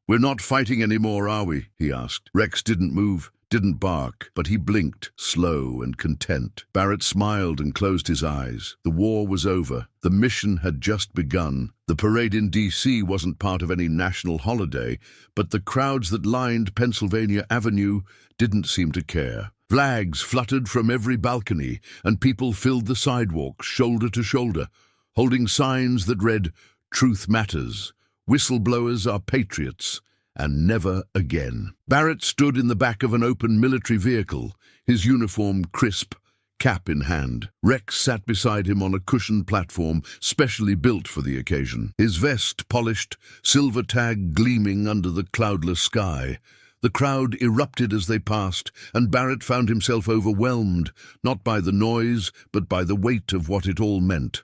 "We're not fighting anymore, are we?" he asked. Rex didn't move, didn't bark, but he blinked, slow and content. Barrett smiled and closed his eyes. The war was over. The mission had just begun. The parade in D.C. wasn't part of any national holiday, but the crowds that lined Pennsylvania Avenue didn't seem to care. Flags fluttered from every balcony, and people filled the sidewalks, shoulder to shoulder, holding signs that read, "Truth matters, whistleblowers are patriots, and never again." Barrett stood in the back of an open military vehicle, his uniform crisp, cap in hand. Rex sat beside him on a cushioned platform specially built for the occasion, his vest polished, silver tag gleaming under the cloudless sky. The crowd erupted as they passed, and Barrett found himself overwhelmed, not by the noise, but by the weight of what it all meant.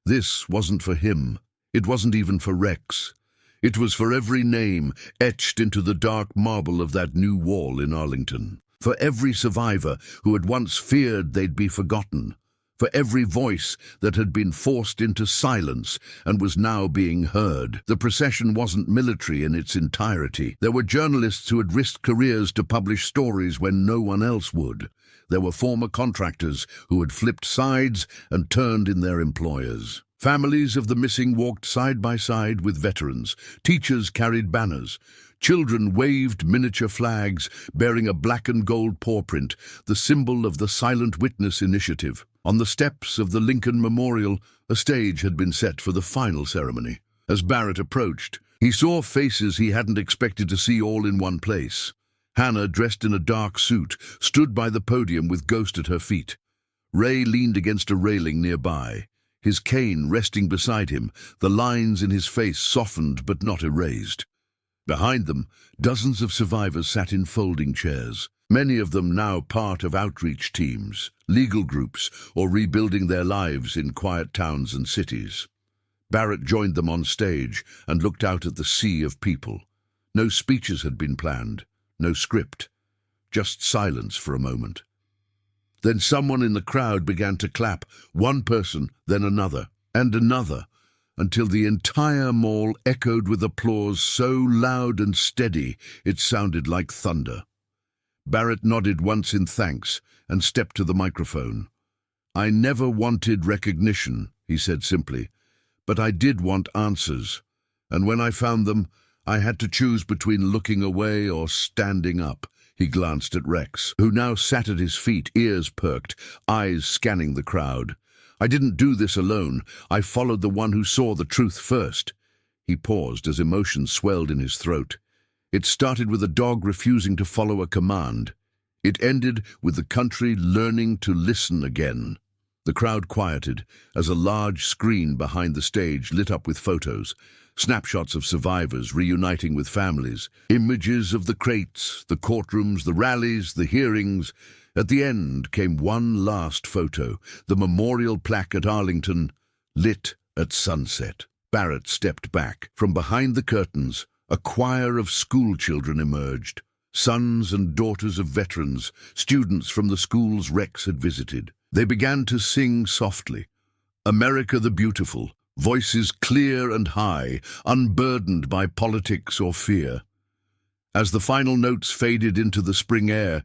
This wasn't for him. It wasn't even for Rex. It was for every name etched into the dark marble of that new wall in Arlington. For every survivor who had once feared they'd be forgotten. For every voice that had been forced into silence and was now being heard. The procession wasn't military in its entirety. There were journalists who had risked careers to publish stories when no one else would. There were former contractors who had flipped sides and turned in their employers. Families of the missing walked side by side with veterans. Teachers carried banners. Children waved miniature flags bearing a black and gold paw print, the symbol of the Silent Witness Initiative. On the steps of the Lincoln Memorial, a stage had been set for the final ceremony. As Barrett approached, He saw faces he hadn't expected to see all in one place. Hannah, dressed in a dark suit, stood by the podium with Ghost at her feet. Ray leaned against a railing nearby, his cane resting beside him, the lines in his face softened but not erased. Behind them, dozens of survivors sat in folding chairs, many of them now part of outreach teams, legal groups, or rebuilding their lives in quiet towns and cities. Barrett joined them on stage and looked out at the sea of people. No speeches had been planned, no script, just silence for a moment. Then someone in the crowd began to clap, one person, then another, and another, until the entire mall echoed with applause so loud and steady it sounded like thunder. Barrett nodded once in thanks and stepped to the microphone. "I never wanted recognition," he said simply, "but I did want answers, and when I found them, I had to choose between looking away or standing up." He glanced at Rex, who now sat at his feet, ears perked, eyes scanning the crowd. "I didn't do this alone. I followed the one who saw the truth first." He paused as emotion swelled in his throat. It started with a dog refusing to follow a command. It ended with the country learning to listen again. The crowd quieted as a large screen behind the stage lit up with photos, snapshots of survivors reuniting with families, images of the crates, the courtrooms, the rallies, the hearings. At the end came one last photo, the memorial plaque at Arlington, lit at sunset. Barrett stepped back. From behind the curtains, a choir of school children emerged, sons and daughters of veterans, students from the schools Rex had visited. They began to sing softly, "America the Beautiful," voices clear and high, unburdened by politics or fear. As the final notes faded into the spring air,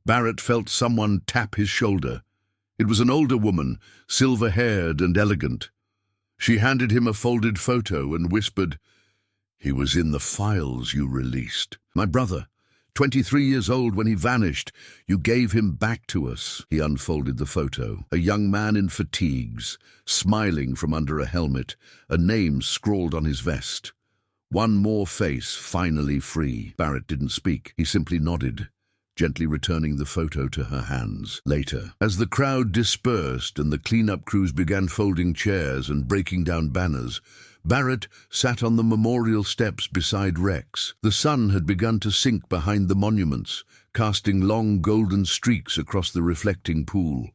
Barrett felt someone tap his shoulder. It was an older woman, silver-haired and elegant. She handed him a folded photo and whispered, "He was in the files you released. My brother, 23 years old when he vanished. You gave him back to us." He unfolded the photo. A young man in fatigues, smiling from under a helmet, a name scrawled on his vest. One more face finally free. Barrett didn't speak. He simply nodded, gently returning the photo to her hands. Later, as the crowd dispersed and the cleanup crews began folding chairs and breaking down banners, Barrett sat on the memorial steps beside Rex. The sun had begun to sink behind the monuments, casting long golden streaks across the reflecting pool.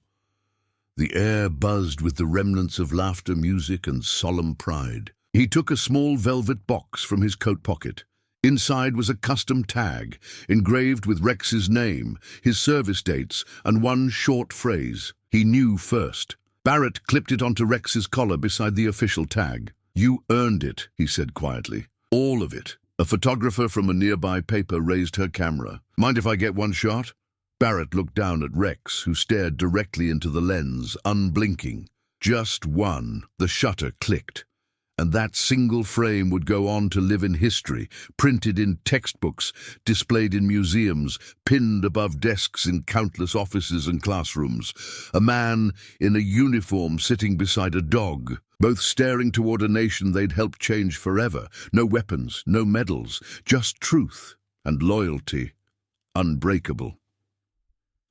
The air buzzed with the remnants of laughter, music, and solemn pride. He took a small velvet box from his coat pocket. Inside was a custom tag, engraved with Rex's name, his service dates, and one short phrase, "He knew first." Barrett clipped it onto Rex's collar beside the official tag. "You earned it," he said quietly. "All of it." A photographer from a nearby paper raised her camera. "Mind if I get one shot?" Barrett looked down at Rex, who stared directly into the lens, unblinking. Just one. The shutter clicked. And that single frame would go on to live in history, printed in textbooks, displayed in museums, pinned above desks in countless offices and classrooms. A man in a uniform sitting beside a dog, both staring toward a nation they'd helped change forever. No weapons, no medals, just truth and loyalty, unbreakable.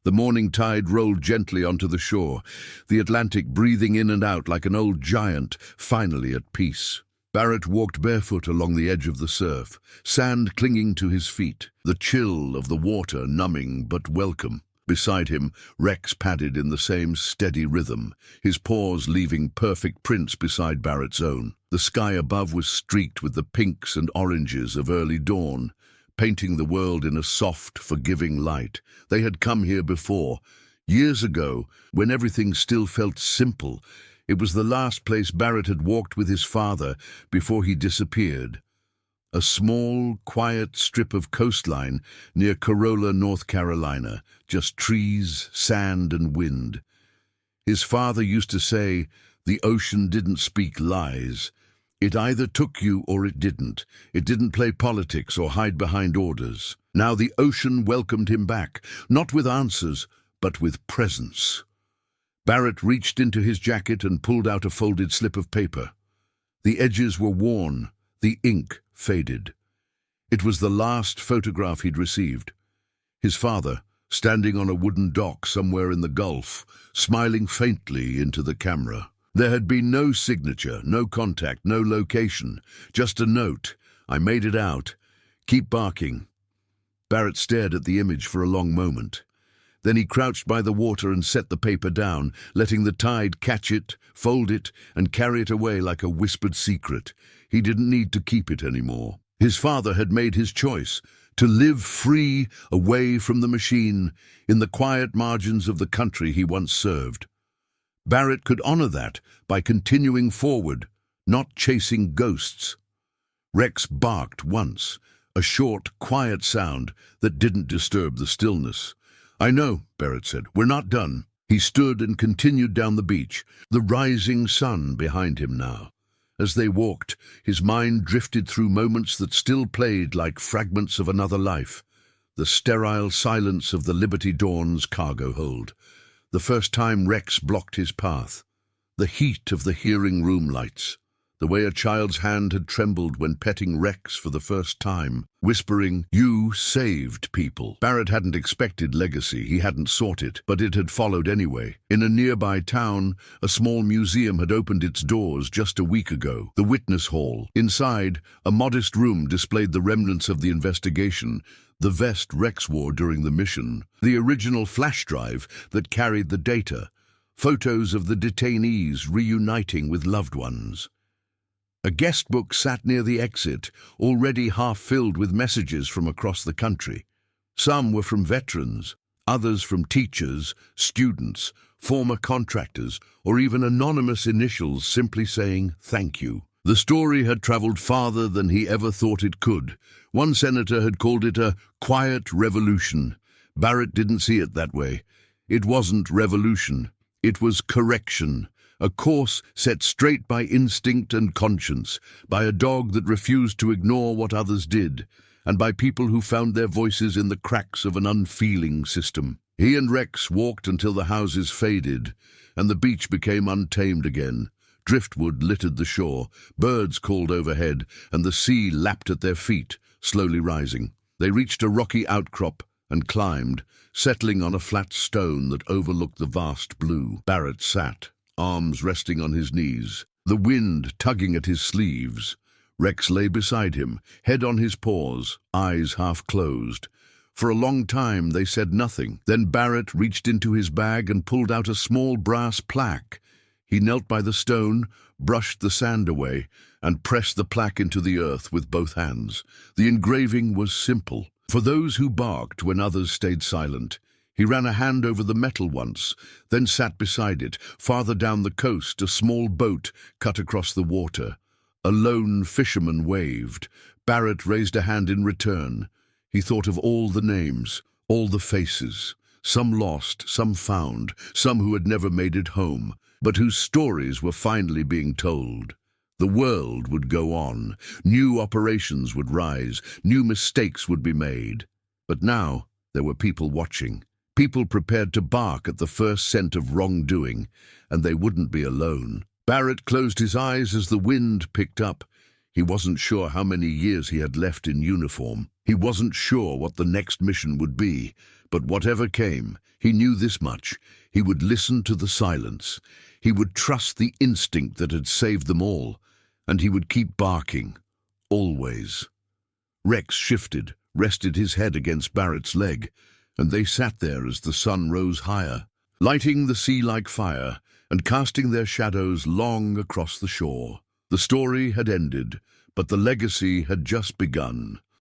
The morning tide rolled gently onto the shore, the Atlantic breathing in and out like an old giant, finally at peace. Barrett walked barefoot along the edge of the surf, sand clinging to his feet, the chill of the water numbing but welcome. Beside him, Rex padded in the same steady rhythm, his paws leaving perfect prints beside Barrett's own. The sky above was streaked with the pinks and oranges of early dawn, painting the world in a soft, forgiving light. They had come here before, years ago, when everything still felt simple. It was the last place Barrett had walked with his father before he disappeared. A small, quiet strip of coastline near Corolla, North Carolina, just trees, sand, and wind. His father used to say, "The ocean didn't speak lies. It either took you or it didn't. It didn't play politics or hide behind orders." Now the ocean welcomed him back, not with answers, but with presence. Barrett reached into his jacket and pulled out a folded slip of paper. The edges were worn, The ink faded. It was the last photograph he'd received. His father, standing on a wooden dock somewhere in the Gulf, smiling faintly into the camera. There had been no signature, no contact, no location, just a note. "I made it out. Keep barking." Barrett stared at the image for a long moment. Then he crouched by the water and set the paper down, letting the tide catch it, fold it, and carry it away like a whispered secret. He didn't need to keep it anymore. His father had made his choice, to live free, away from the machine, in the quiet margins of the country he once served. Barrett could honor that by continuing forward, not chasing ghosts. Rex barked once, a short, quiet sound that didn't disturb the stillness. "I know," Barrett said. "We're not done." He stood and continued down the beach, the rising sun behind him now. As they walked, his mind drifted through moments that still played like fragments of another life. The sterile silence of the Liberty Dawn's cargo hold. The first time Rex blocked his path. The heat of the hearing room lights. The way a child's hand had trembled when petting Rex for the first time, whispering, "You saved people." Barrett hadn't expected legacy, he hadn't sought it, but it had followed anyway. In a nearby town, a small museum had opened its doors just a week ago, the Witness Hall. Inside, a modest room displayed the remnants of the investigation, the vest Rex wore during the mission, the original flash drive that carried the data, photos of the detainees reuniting with loved ones. A guest book sat near the exit, already half filled with messages from across the country. Some were from veterans, others from teachers, students, former contractors, or even anonymous initials simply saying thank you. The story had traveled farther than he ever thought it could. One senator had called it a quiet revolution. Barrett didn't see it that way. It wasn't revolution. It was correction. A course set straight by instinct and conscience, by a dog that refused to ignore what others did, and by people who found their voices in the cracks of an unfeeling system. He and Rex walked until the houses faded, and the beach became untamed again. Driftwood littered the shore, birds called overhead, and the sea lapped at their feet, slowly rising. They reached a rocky outcrop and climbed, settling on a flat stone that overlooked the vast blue. Barrett sat, arms resting on his knees, the wind tugging at his sleeves. Rex lay beside him, head on his paws, eyes half closed. For a long time they said nothing. Then Barrett reached into his bag and pulled out a small brass plaque. He knelt by the stone, brushed the sand away, and pressed the plaque into the earth with both hands. The engraving was simple. For those who barked when others stayed silent. He ran a hand over the metal once, then sat beside it. Farther down the coast, a small boat cut across the water. A lone fisherman waved. Barrett raised a hand in return. He thought of all the names, all the faces, some lost, some found, some who had never made it home, but whose stories were finally being told. The world would go on. New operations would rise. New mistakes would be made. But now there were people watching. People prepared to bark at the first scent of wrongdoing, and they wouldn't be alone. Barrett closed his eyes as the wind picked up. He wasn't sure how many years he had left in uniform. He wasn't sure what the next mission would be, but whatever came, he knew this much. He would listen to the silence. He would trust the instinct that had saved them all, and he would keep barking, always. Rex shifted, rested his head against Barrett's leg, and they sat there as the sun rose higher, lighting the sea like fire and casting their shadows long across the shore. The story had ended, but the legacy had just begun.